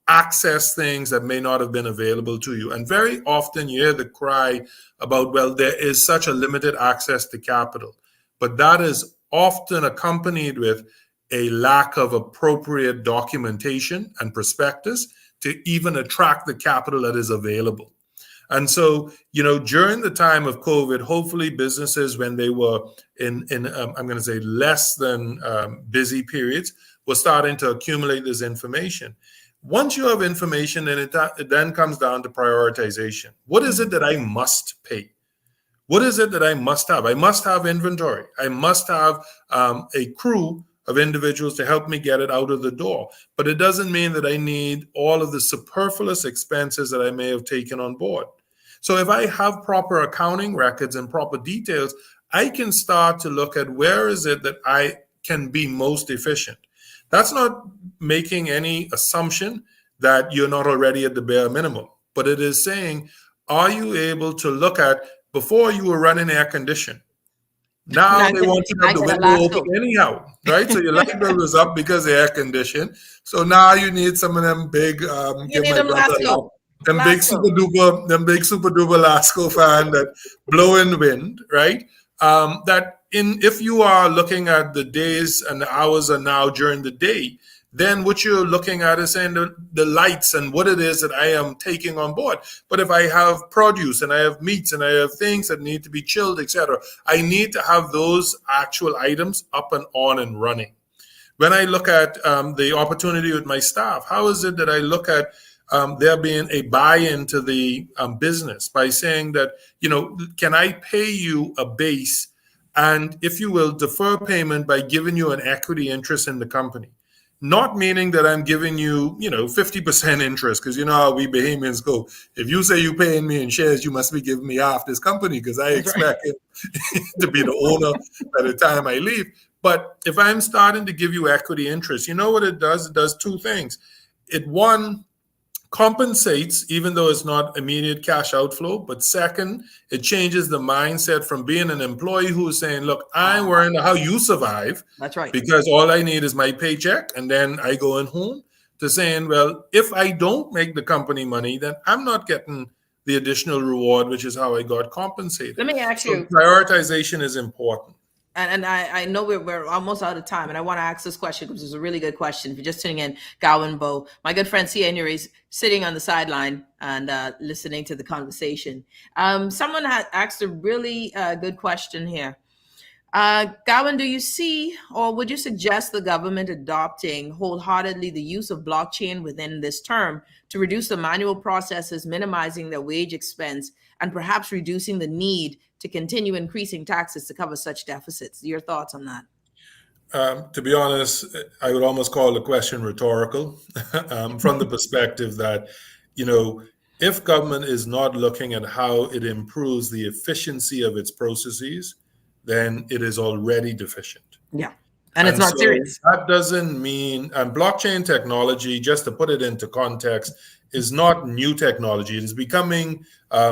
access things that may not have been available to you. And very often you hear the cry about, well, there is such a limited access to capital. But that is often accompanied with a lack of appropriate documentation and prospectus to even attract the capital that is available. And so, during the time of COVID, hopefully businesses, when they were in I'm going to say less than busy periods, were starting to accumulate this information. Once you have information, then it then comes down to prioritization. What is it that I must pay? What is it that I must have? I must have inventory. I must have a crew of individuals to help me get it out of the door. But it doesn't mean that I need all of the superfluous expenses that I may have taken on board. So if I have proper accounting records and proper details, I can start to look at where is it that I can be most efficient. That's not making any assumption that you're not already at the bare minimum, but it is saying, are you able to look at, before you were running air condition, now they want you to have the window open anyhow, right? So your light bill is up because of air condition. So now you need some of them big, big super duper Lasco fan that blow in wind, right? If you are looking at the days and the hours are now during the day, then what you're looking at is saying the lights and what it is that I am taking on board. But if I have produce and I have meats and I have things that need to be chilled, etc., I need to have those actual items up and on and running. When I look at the opportunity with my staff, how is it that I look at there being a buy-in to the business by saying that, can I pay you a base and, if you will, defer payment by giving you an equity interest in the company? Not meaning that I'm giving you, 50% interest, because you know how we Bahamians go. If you say you're paying me in shares, you must be giving me half this company, because I expect it to be the owner by the time I leave. But if I'm starting to give you equity interest, you know what it does? It does two things. One, compensates, even though it's not immediate cash outflow. But second, it changes the mindset from being an employee who is saying, look, I'm worrying about how you survive. That's right. Because all I need is my paycheck and then I go in home, to saying, well, if I don't make the company money, then I'm not getting the additional reward, which is how I got compensated. Let me ask you. Prioritization is important. And I know we're almost out of time, and I want to ask this question because it's a really good question. If you're just tuning in, Gowan Bowe, my good friend C.A. Newry, is sitting on the sideline and listening to the conversation. Someone had asked a really good question here. Gowon, do you see, or would you suggest the government adopting wholeheartedly the use of blockchain within this term to reduce the manual processes, minimizing their wage expense, and perhaps reducing the need to continue increasing taxes to cover such deficits? Your thoughts on that? To be honest, I would almost call the question rhetorical from the perspective that, if government is not looking at how it improves the efficiency of its processes, then it is already deficient. Yeah. And it's not serious. That doesn't mean, and blockchain technology, just to put it into context, is not new technology. It is becoming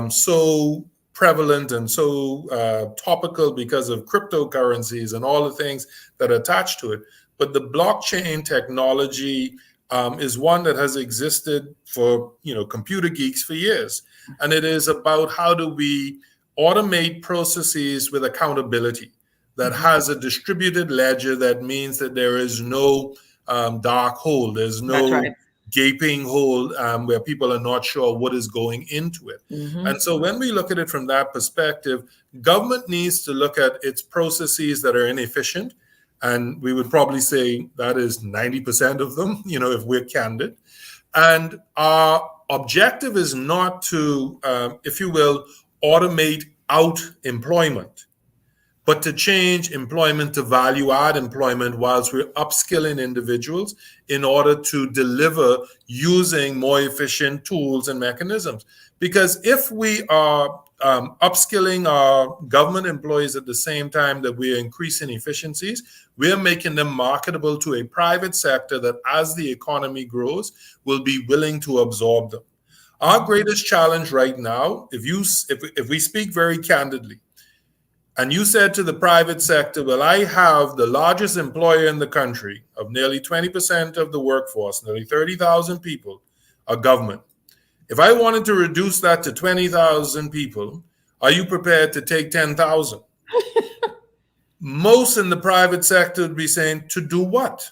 so prevalent and so topical because of cryptocurrencies and all the things that attach to it. But the blockchain technology is one that has existed for, computer geeks for years. And it is about how do we automate processes with accountability that has a distributed ledger. That means that there is no dark hole. There's no gaping hole where people are not sure what is going into it. Mm-hmm. And so when we look at it from that perspective, government needs to look at its processes that are inefficient. And we would probably say that is 90% of them, if we're candid. And our objective is not to, if you will, automate out employment, but to change employment to value-add employment whilst we're upskilling individuals in order to deliver using more efficient tools and mechanisms. Because if we are upskilling our government employees at the same time that we're increasing efficiencies, we're making them marketable to a private sector that, as the economy grows, will be willing to absorb them. Our greatest challenge right now, if we speak very candidly, and you said to the private sector, well, I have the largest employer in the country of nearly 20% of the workforce, nearly 30,000 people, are government. If I wanted to reduce that to 20,000 people, are you prepared to take 10,000? Most in the private sector would be saying, to do what?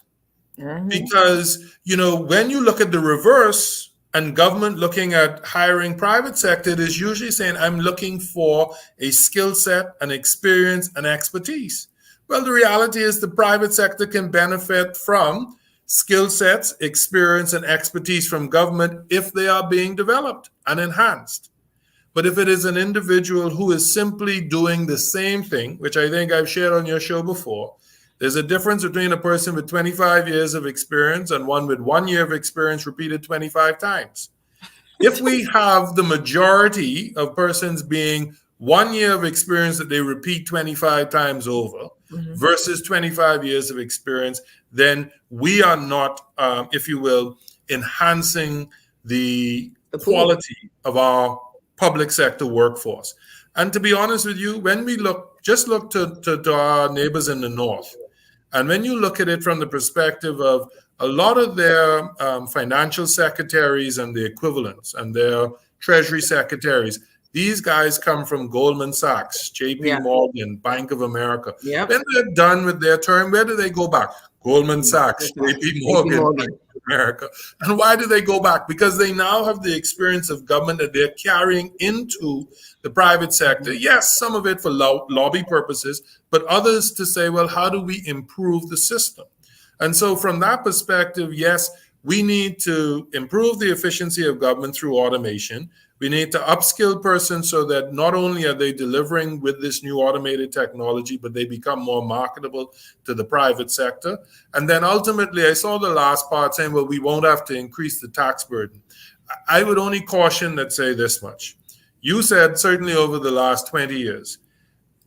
Mm-hmm. Because, when you look at the reverse, and government looking at hiring private sector, it is usually saying, I'm looking for a skill set, an experience, and expertise. Well, the reality is the private sector can benefit from skill sets, experience, and expertise from government if they are being developed and enhanced. But if it is an individual who is simply doing the same thing, which I think I've shared on your show before, there's a difference between a person with 25 years of experience and one with 1 year of experience repeated 25 times. If we have the majority of persons being 1 year of experience that they repeat 25 times over versus 25 years of experience, then we are not, if you will, enhancing the quality of our public sector workforce. And to be honest with you, when we look to our neighbors in the north, and when you look at it from the perspective of a lot of their financial secretaries and the equivalents and their treasury secretaries, these guys come from Goldman Sachs, JP Morgan, Bank of America. When they're done with their term, where do they go back? Goldman Sachs, JP Morgan, Bank of America. And why do they go back? Because they now have the experience of government that they're carrying into the private sector. Yes, some of it for lobby purposes, but others to say, well, how do we improve the system? And so from that perspective, yes, we need to improve the efficiency of government through automation. We need to upskill persons so that not only are they delivering with this new automated technology, but they become more marketable to the private sector. And then ultimately, I saw the last part saying, well, we won't have to increase the tax burden. I would only caution that say this much. You said certainly over the last 20 years.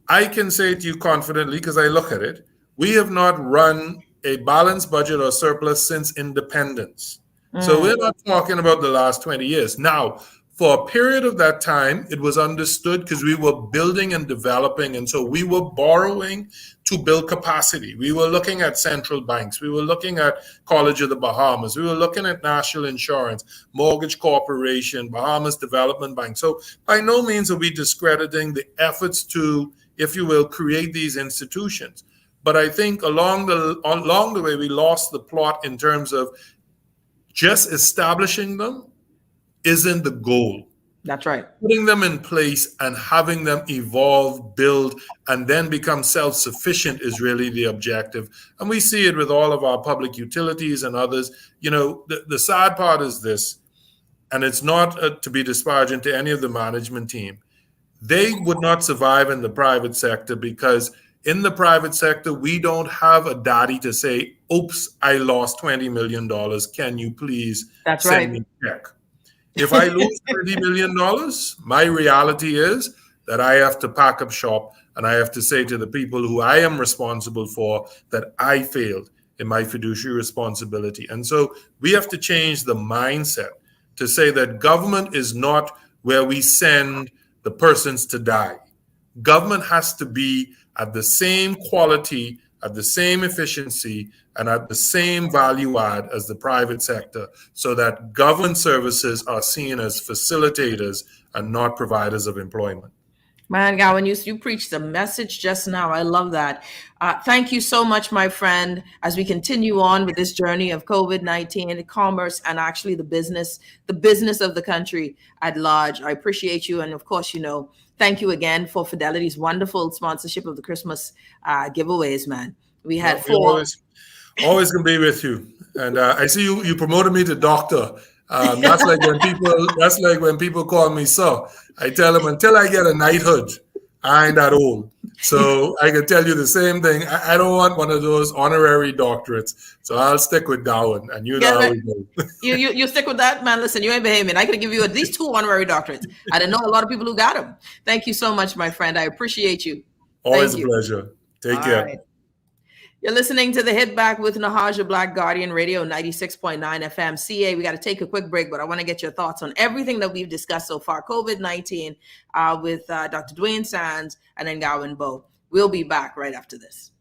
I can say to you confidently, because I look at it, we have not run a balanced budget or surplus since independence. So we're not talking about the last 20 years. Now, for a period of that time, it was understood because we were building and developing. And so we were borrowing to build capacity. We were looking at central banks. We were looking at College of the Bahamas. We were looking at National Insurance, Mortgage Corporation, Bahamas Development Bank. So by no means are we discrediting the efforts to, if you will, create these institutions. But I think along the way, we lost the plot in terms of just establishing them isn't the goal. That's right. Putting them in place and having them evolve, build, and then become self-sufficient is really the objective. And we see it with all of our public utilities and others. You know, the sad part is this, and it's not to be disparaging to any of the management team. They would not survive in the private sector because in the private sector, we don't have a daddy to say, oops, I lost $20 million. Can you please send me a check? If I lose $30 million, my reality is that I have to pack up shop and I have to say to the people who I am responsible for that I failed in my fiduciary responsibility. And so we have to change the mindset to say that government is not where we send the persons to die. Government has to be at the same quality, at the same efficiency, and at the same value add as the private sector, so that government services are seen as facilitators and not providers of employment. Man, Gowon, you preached a message just now. I love that. Thank you so much, my friend, as we continue on with this journey of COVID-19, commerce, and actually the business of the country at large. I appreciate you. And of course, thank you again for Fidelity's wonderful sponsorship of the Christmas giveaways, man. We had four. Always gonna be with you. And I see you promoted me to doctor. That's like when people call me sir. I tell them until I get a knighthood, I ain't that old. So I can tell you the same thing. I don't want one of those honorary doctorates. So I'll stick with Gowon, and you know how we go. You stick with that, man. Listen, you ain't behaving. I could give you at least 2 honorary doctorates. I didn't know a lot of people who got them. Thank you so much, my friend. I appreciate you. Always a pleasure. Take care. Right. You're listening to The Hit Back with Nahaja Black Guardian Radio 96.9 FM CA. We got to take a quick break, but I want to get your thoughts on everything that we've discussed so far. COVID-19 with Dr. Dwayne Sands and then Gowan Bowe. We'll be back right after this.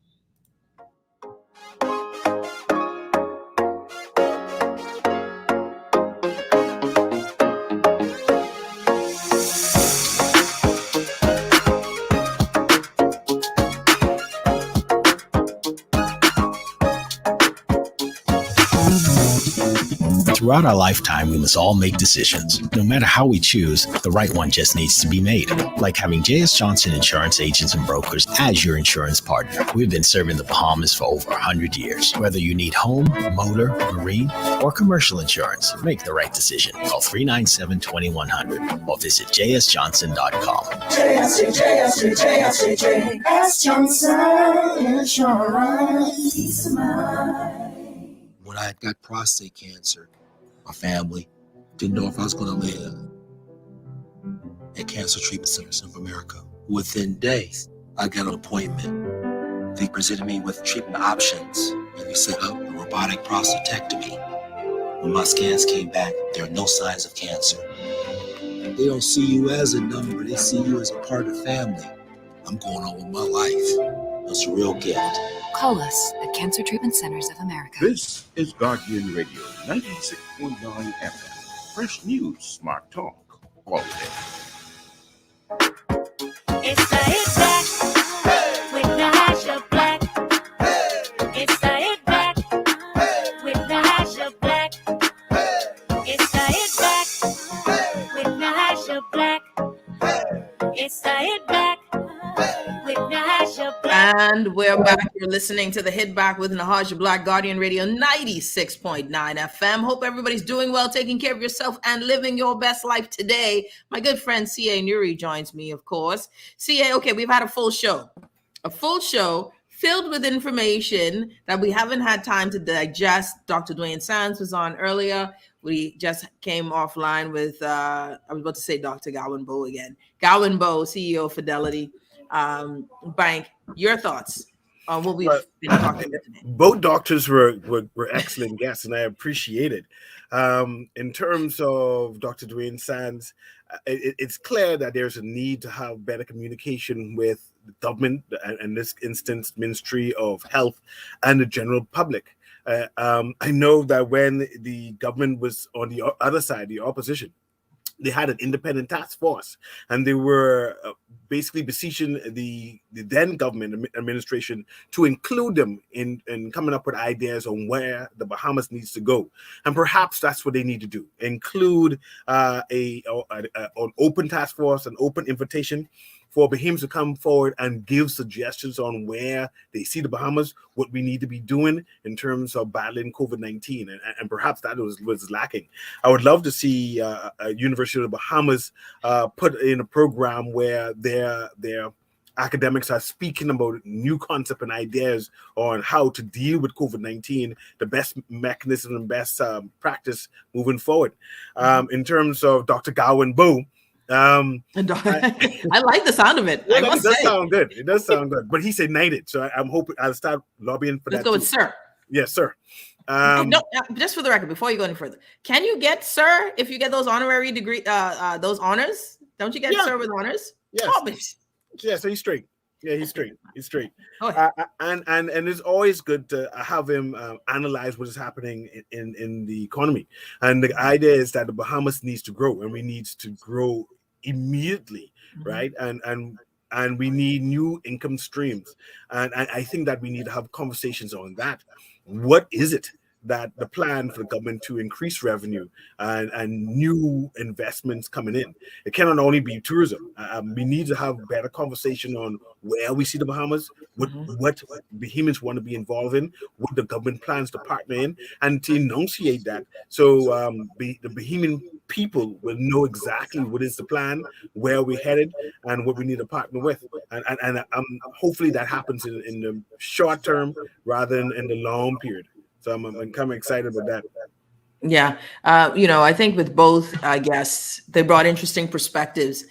Throughout our lifetime, we must all make decisions. No matter how we choose, the right one just needs to be made. Like having J.S. Johnson Insurance Agents and Brokers as your insurance partner. We've been serving the Bahamas for over 100 years. Whether you need home, motor, marine, or commercial insurance, make the right decision. Call 397-2100 or visit jsjohnson.com. J.S. Johnson Insurance. Peace of mind. When I got prostate cancer, my family didn't know if I was going to live at Cancer Treatment Centers of America. Within days, I got an appointment. They presented me with treatment options, and we set up a robotic prostatectomy. When my scans came back, there are no signs of cancer. They don't see you as a number, they see you as a part of the family. I'm going on with my life. It's a real gift. Call us at Cancer Treatment Centers of America. This is Guardian Radio 96.9 FM. Fresh news, smart talk, all day. It's the hit back with Natasha Black. It's the hit back with Natasha Black. It's the hit back with Natasha Black. It's the hit back with Natasha Black. And we're back. You're listening to the Hit Back with Natasha Black, Guardian Radio 96.9 FM. Hope everybody's doing well, taking care of yourself, and living your best life today. My good friend C.A. Newry joins me, of course. C.A., okay, we've had a full show filled with information that we haven't had time to digest. Dr. Dwayne Sands was on earlier. We just came offline with, I was about to say Dr. Gowan Bowe again. Gowan Bowe, CEO of Fidelity Bank. Your thoughts on what we've been talking about today? Both doctors were excellent guests, and I appreciate it. In terms of Dr. Dwayne Sands, it's clear that there's a need to have better communication with the government, and in this instance, Ministry of Health, and the general public. I know that when the government was on the other side, the opposition, they had an independent task force, and they were basically beseeching the then government administration to include them in coming up with ideas on where the Bahamas needs to go. And perhaps that's what they need to do. Include an open task force, an open invitation for Bahamians to come forward and give suggestions on where they see the Bahamas, what we need to be doing in terms of battling COVID-19. And perhaps that was lacking. I would love to see a University of the Bahamas put in a program where their academics are speaking about new concepts and ideas on how to deal with COVID-19, the best mechanism and best practice moving forward. In terms of Dr. Gowan Bowe, I like the sound of it. Yeah, it does sound good. It does sound good. But he said knighted, so I'm hoping I'll start lobbying for that. Let's go with sir. Yes, sir. No, just for the record, before you go any further, can you get sir if you get those honorary degree, those honors? Don't you get sir with honors? Yes. Oh, yeah, so he's straight. Yeah, he's straight. He's straight. And it's always good to have him analyze what is happening in the economy. And the idea is that the Bahamas needs to grow, and we need to grow immediately, right? And we need new income streams. And I think that we need to have conversations on that. What is it that the plan for the government to increase revenue and new investments coming in? It cannot only be tourism. We need to have better conversation on where we see the Bahamas, what Bahamians want to be involved in, what the government plans to partner in, and to enunciate that so the Bahamian people will know exactly what is the plan, where we're headed, and what we need to partner with. And hopefully that happens in the short term rather than in the long period. So I'm kind of excited about that. Yeah. I think with both guests, they brought interesting perspectives.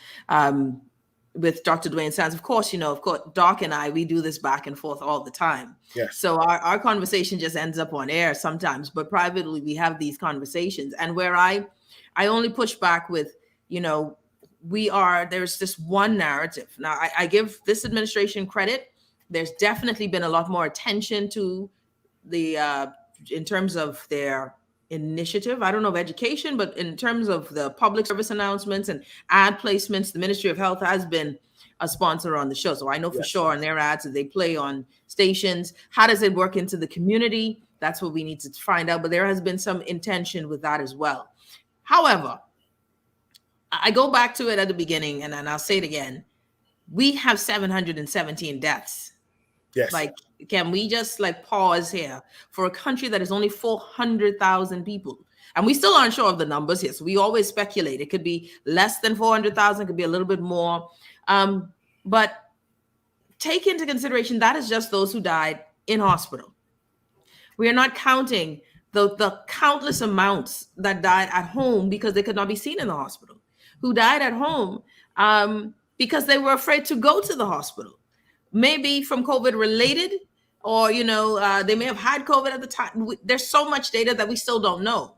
With Dr. Dwayne Sands, of course, Doc and I, we do this back and forth all the time. Yes. So our conversation just ends up on air sometimes, but privately we have these conversations. And where I only push back with, there's this one narrative. Now, I give this administration credit. There's definitely been a lot more attention to in terms of their initiative, I don't know of education, but in terms of the public service announcements and ad placements, the Ministry of Health has been a sponsor on the show. So I know for sure on their ads that they play on stations. How does it work into the community? That's what we need to find out. But there has been some intention with that as well. However, I go back to it at the beginning, and then I'll say it again. We have 717 deaths. Yes. Like, can we just like pause here for a country that is only 400,000 people? And we still aren't sure of the numbers here. So we always speculate. It could be less than 400,000, could be a little bit more. But take into consideration that is just those who died in hospital. We are not counting the countless amounts that died at home because they could not be seen in the hospital, who died at home because they were afraid to go to the hospital, maybe from COVID related, or, they may have had COVID at the time. There's so much data that we still don't know.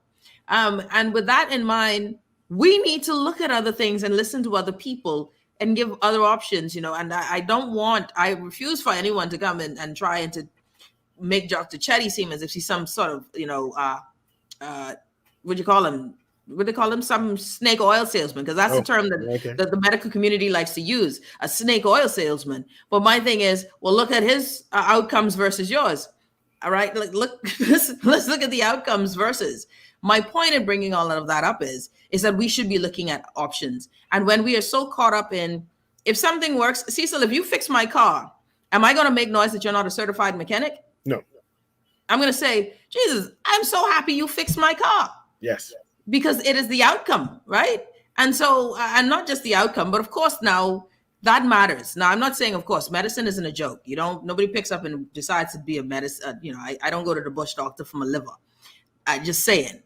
And with that in mind, we need to look at other things and listen to other people and give other options, and I refuse for anyone to come in and try and to make Dr. Chetty seem as if she's some sort of, what do you call him? What do they call him? Some snake oil salesman, because that's the term that the medical community likes to use, a snake oil salesman. But my thing is, well, look at his outcomes versus yours. All right, let's look at the outcomes versus. My point in bringing all of that up is that we should be looking at options. And when we are so caught up in, if something works, Cecil, if you fix my car, am I going to make noise that you're not a certified mechanic? No. I'm going to say, Jesus, I'm so happy you fixed my car. Yes. Because it is the outcome, right? And so, and not just the outcome, but of course now that matters. Now, I'm not saying, of course, medicine isn't a joke. Nobody picks up and decides to be a medicine. I don't go to the bush doctor for my liver. I'm just saying.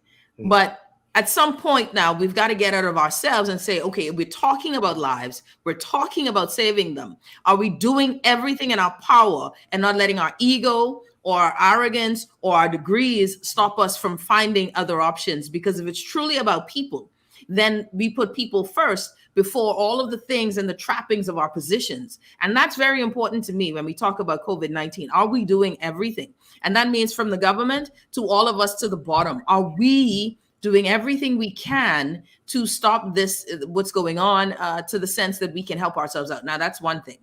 But at some point now, we've got to get out of ourselves and say, okay, we're talking about lives. We're talking about saving them. Are we doing everything in our power and not letting our ego or our arrogance or our degrees stop us from finding other options? Because if it's truly about people, then we put people first before all of the things and the trappings of our positions. And that's very important to me when we talk about COVID-19. Are we doing everything? And that means from the government to all of us to the bottom. Are we doing everything we can to stop this, what's going on, to the sense that we can help ourselves out? Now, that's one thing.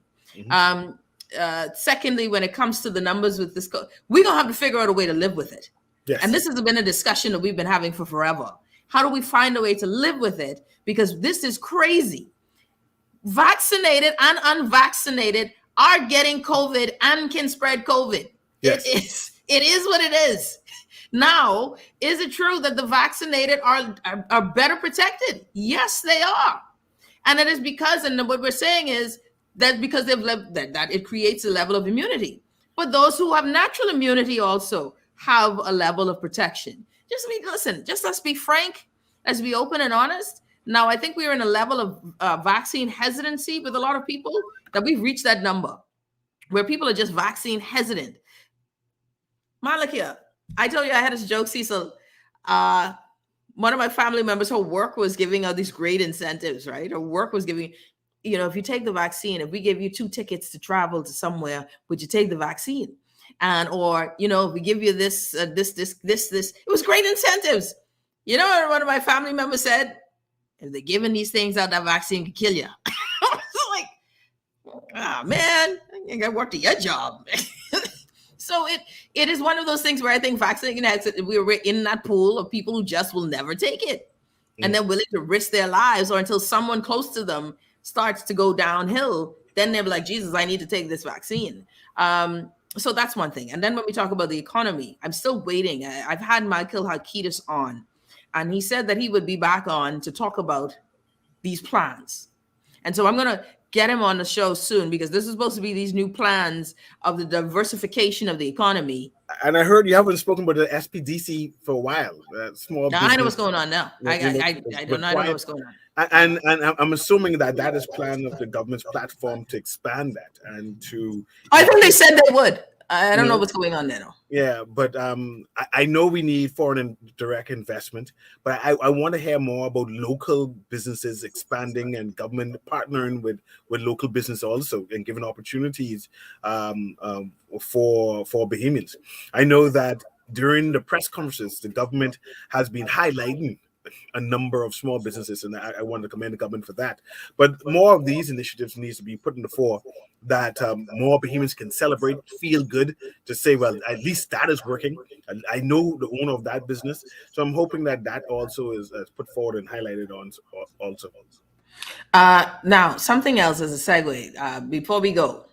Secondly, when it comes to the numbers with this, we're going to have to figure out a way to live with it. Yes. And this has been a discussion that we've been having for forever. How do we find a way to live with it? Because this is crazy. Vaccinated and unvaccinated are getting COVID and can spread COVID. Yes. It is what it is. Now, is it true that the vaccinated are better protected? Yes, they are. And it is because, and what we're saying is that because they've lived that it creates a level of immunity. But those who have natural immunity also have a level of protection. Let's be frank, let's be open and honest. Now, I think we're in a level of vaccine hesitancy with a lot of people that we've reached that number where people are just vaccine hesitant. Malakia, I told you I had this joke, Cecil. One of my family members, her work was giving out these great incentives, right? Her work was giving, if you take the vaccine, if we give you 2 tickets to travel to somewhere, would you take the vaccine? And, or, if we give you this, it was great incentives. What one of my family members said? If they're giving these things out, that vaccine could kill you. I was like, oh man, I got work to your job. So it is one of those things where I think vaccinating, we're in that pool of people who just will never take it. And they're willing to risk their lives, or until someone close to them starts to go downhill, then they're like, Jesus, I need to take this vaccine. So that's one thing. And then when we talk about the economy, I'm still waiting. I've had Michael Hakitis on, and he said that he would be back on to talk about these plans. And so I'm going to get him on the show soon, because this is supposed to be these new plans of the diversification of the economy. And I heard you haven't spoken about the SPDC for a while. Small now, I know what's going on now. I don't know what's going on. And I'm assuming that is plan of the government's platform to expand that and to. I think they said they would. I don't know what's going on there, though. Yeah, but I know we need foreign and direct investment, but I want to hear more about local businesses expanding and government partnering with local business also, and giving opportunities for Bahamians. I know that during the press conferences, the government has been highlighting a number of small businesses, and I want to commend the government for that. But more of these initiatives needs to be put in the fore, that more Bahamians can celebrate, feel good, to say, well, at least that is working. I know the owner of that business, so I'm hoping that also is put forward and highlighted on also. Now, something else as a segue before we go.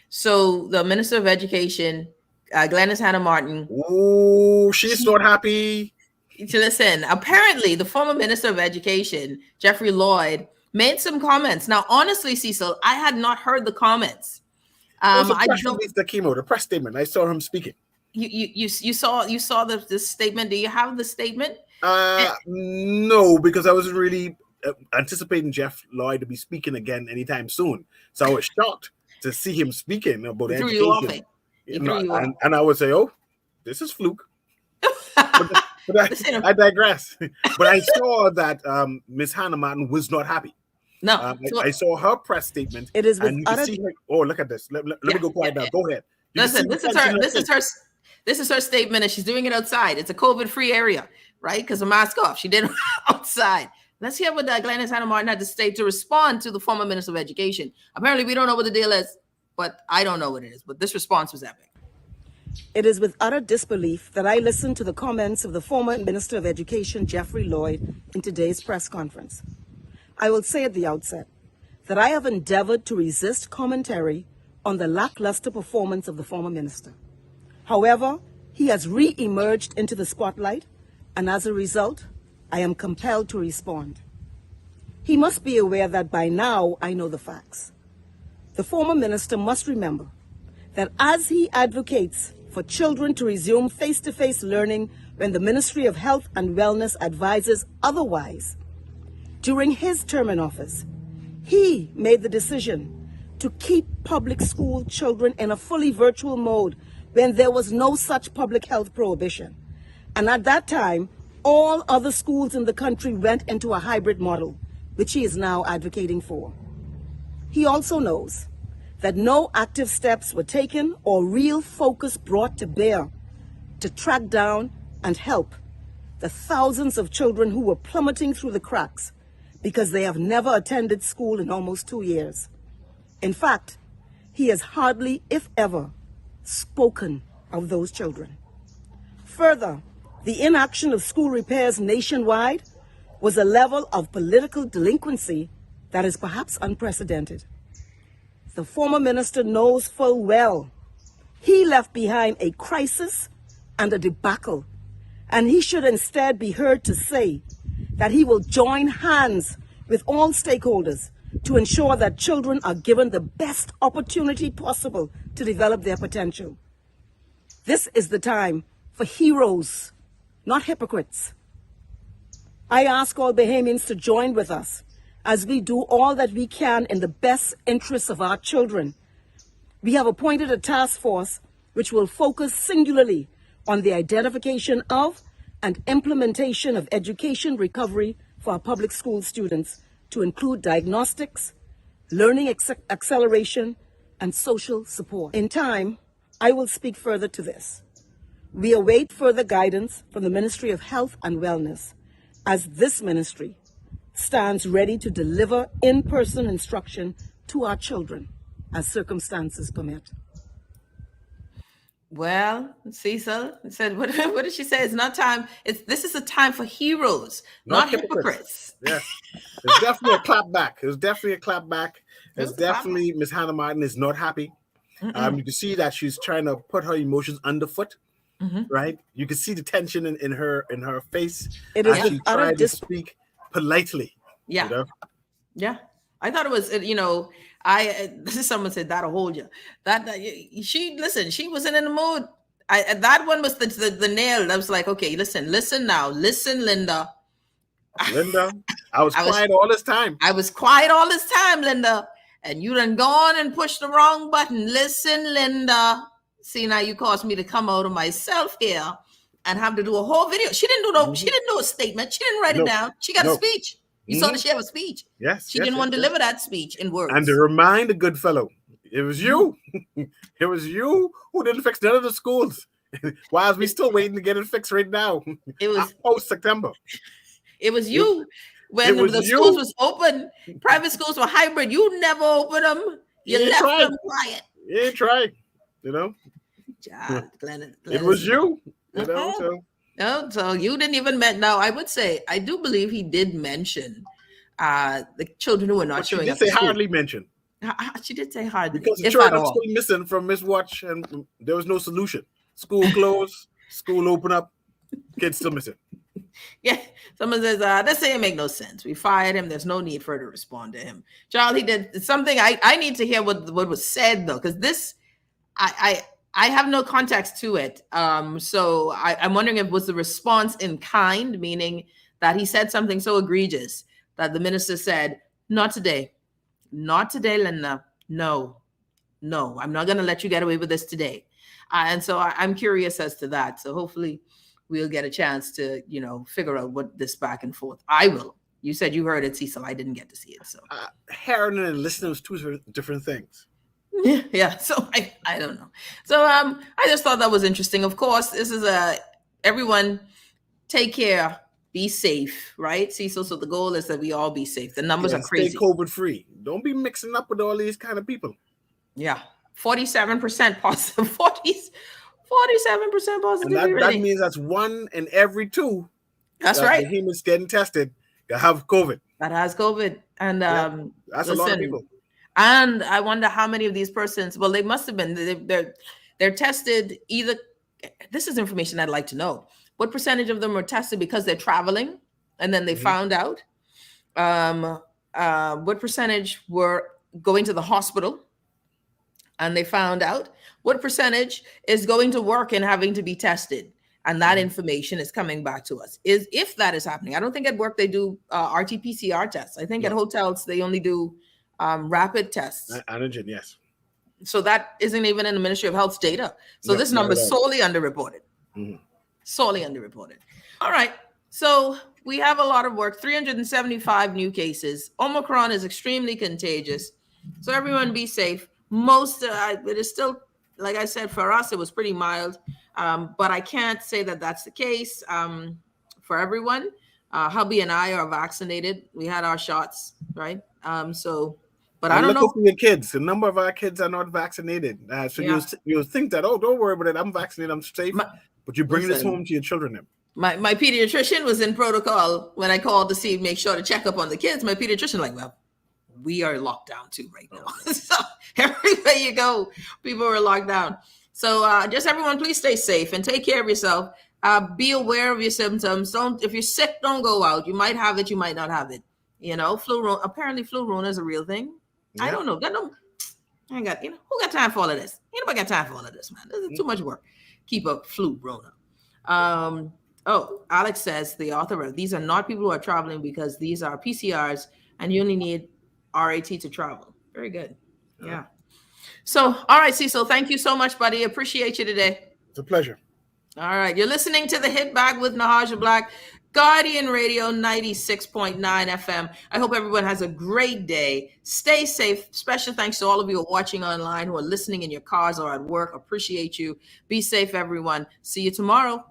So the Minister of Education, Gladys Hannah Martin. Oh, she's not happy. To listen, apparently the former Minister of Education, Jeffrey Lloyd, made some comments. Now, honestly, Cecil, I had not heard the comments. That came out, a press statement. I saw him speaking. You saw the statement. Do you have the statement? No, because I wasn't really anticipating Jeff Lloyd to be speaking again anytime soon. So I was shocked to see him speaking about education. And I would say, oh, this is fluke. but I digress. But I saw that Ms. Hannah Martin was not happy. No, I saw her press statement. It is, and you can see her. Oh, look at this. Let me go quiet now. Go ahead. Listen, this is her statement, and she's doing it outside. It's a COVID-free area, right? Because the mask off. She did it outside. Let's hear what Gladys Hannah Martin had to say to respond to the former Minister of Education. Apparently, we don't know what the deal is, but I don't know what it is. But this response was epic. It is with utter disbelief that I listened to the comments of the former Minister of Education, Jeffrey Lloyd, in today's press conference. I will say at the outset that I have endeavored to resist commentary on the lackluster performance of the former minister. However, he has re-emerged into the spotlight, and as a result, I am compelled to respond. He must be aware that by now I know the facts. The former minister must remember that as he advocates for children to resume face-to-face learning when the Ministry of Health and Wellness advises otherwise, during his term in office, he made the decision to keep public school children in a fully virtual mode when there was no such public health prohibition. And at that time, all other schools in the country went into a hybrid model, which he is now advocating for. He also knows that no active steps were taken or real focus brought to bear to track down and help the thousands of children who were plummeting through the cracks because they have never attended school in almost 2 years. In fact, he has hardly, if ever, spoken of those children. Further, the inaction of school repairs nationwide was a level of political delinquency that is perhaps unprecedented. The former minister knows full well he left behind a crisis and a debacle, and he should instead be heard to say that he will join hands with all stakeholders to ensure that children are given the best opportunity possible to develop their potential. This is the time for heroes, not hypocrites. I ask all Bahamians to join with us as we do all that we can in the best interests of our children. We have appointed a task force which will focus singularly on the identification of and implementation of education recovery for our public school students, to include diagnostics, learning acceleration, and social support. In time, I will speak further to this. We await further guidance from the Ministry of Health and Wellness, as this ministry stands ready to deliver in-person instruction to our children as circumstances permit. Well, Cecil said, what did she say? It's not time. This is a time for heroes, not hypocrites. Yes. It's definitely a clap back. It's definitely a clap back. It's definitely Ms. Hannah Martin is not happy. You can see that she's trying to put her emotions underfoot. Right? You can see the tension in her face. It is she tried to speak politely. Yeah. You know? Yeah. I thought it was, someone said that'll hold you. She wasn't in the mood. That one was the nail. I was like, okay, listen now. Listen, Linda. Linda, I was quiet all this time. I was quiet all this time, Linda. And you done gone and pushed the wrong button. Listen, Linda. See, now you caused me to come out of myself here and have to do a whole video. She didn't do a statement. She didn't write it down. She got a speech. You saw that she have a speech. Yes. She didn't want to deliver that speech in words. And to remind the good fellow, it was you. It was you who didn't fix none of the schools. Why is we still waiting to get it fixed right now? It was post September. It was you when the schools was open. Private schools were hybrid. You never opened them. You left them quiet. You ain't try. You know. Glenn, it was you. You know. So. No, so you didn't even mention. Now, I would say I do believe he did mention the children who were not showing up. She did say hardly mention. She did say hardly. Because the children are still missing from Miss Watch, and there was no solution. School closed, school open up, kids still missing. Yeah, someone says, this ain't make no sense. We fired him. There's no need for her to respond to him. Charlie did something. I need to hear what was said, though, because this, I have no context to it. So I'm wondering if it was the response in kind, meaning that he said something so egregious that the minister said, not today. Not today, Linda. No, I'm not going to let you get away with this today. And so I'm curious as to that. So hopefully we'll get a chance to, figure out what this back and forth. I will. You said you heard it, Cecil. I didn't get to see it. So hearing and listening was two different things. Yeah. So I don't know. So I just thought that was interesting. Of course, this is everyone take care, be safe, right, Cecil? So the goal is that we all be safe. The numbers are crazy. Stay COVID free. Don't be mixing up with all these kind of people. Yeah. 47% positive. 47% positive. That means that's 1 in every 2. That's right. Humans getting tested that have COVID. That has COVID. And that's a lot of people. And I wonder how many of these persons, well, they must have been, they're tested either, this is information I'd like to know. What percentage of them were tested because they're traveling and then they found out? What percentage were going to the hospital and they found out? What percentage is going to work and having to be tested? And that information is coming back to us. If that is happening, I don't think at work they do RT-PCR tests. I think at hotels they only do rapid tests. Antigen, yes. So that isn't even in the Ministry of Health's data. So this number is sorely underreported. Sorely underreported. All right. So we have a lot of work. 375 new cases. Omicron is extremely contagious. So everyone be safe. It is still, like I said, for us, it was pretty mild. But I can't say that that's the case for everyone. Hubby and I are vaccinated. We had our shots, right? But I don't know. For your kids. The number of our kids are not vaccinated. You'll think that, oh, don't worry about it. I'm vaccinated. I'm safe. But you bring this home to your children then. My pediatrician was in protocol when I called to make sure to check up on the kids. My pediatrician well, we are locked down too right now. So everywhere you go, people are locked down. So just everyone, please stay safe and take care of yourself. Be aware of your symptoms. If you're sick, don't go out. You might have it, you might not have it. Apparently flu rona is a real thing. Yeah. I don't know. I ain't got, who got time for all of this? Anybody got time for all of this, man? This is too much work. Keep up flu rona. Alex says, the author of these are not people who are traveling because these are PCRs and you only need RAT to travel. Very good. Yeah. So, all right, Cecil, thank you so much, buddy. Appreciate you today. It's a pleasure. All right. You're listening to The Hit Back with Nahaja Black, Guardian Radio 96.9 FM. I hope everyone has a great day. Stay safe. Special thanks to all of you who are watching online, who are listening in your cars or at work. Appreciate you. Be safe, everyone. See you tomorrow.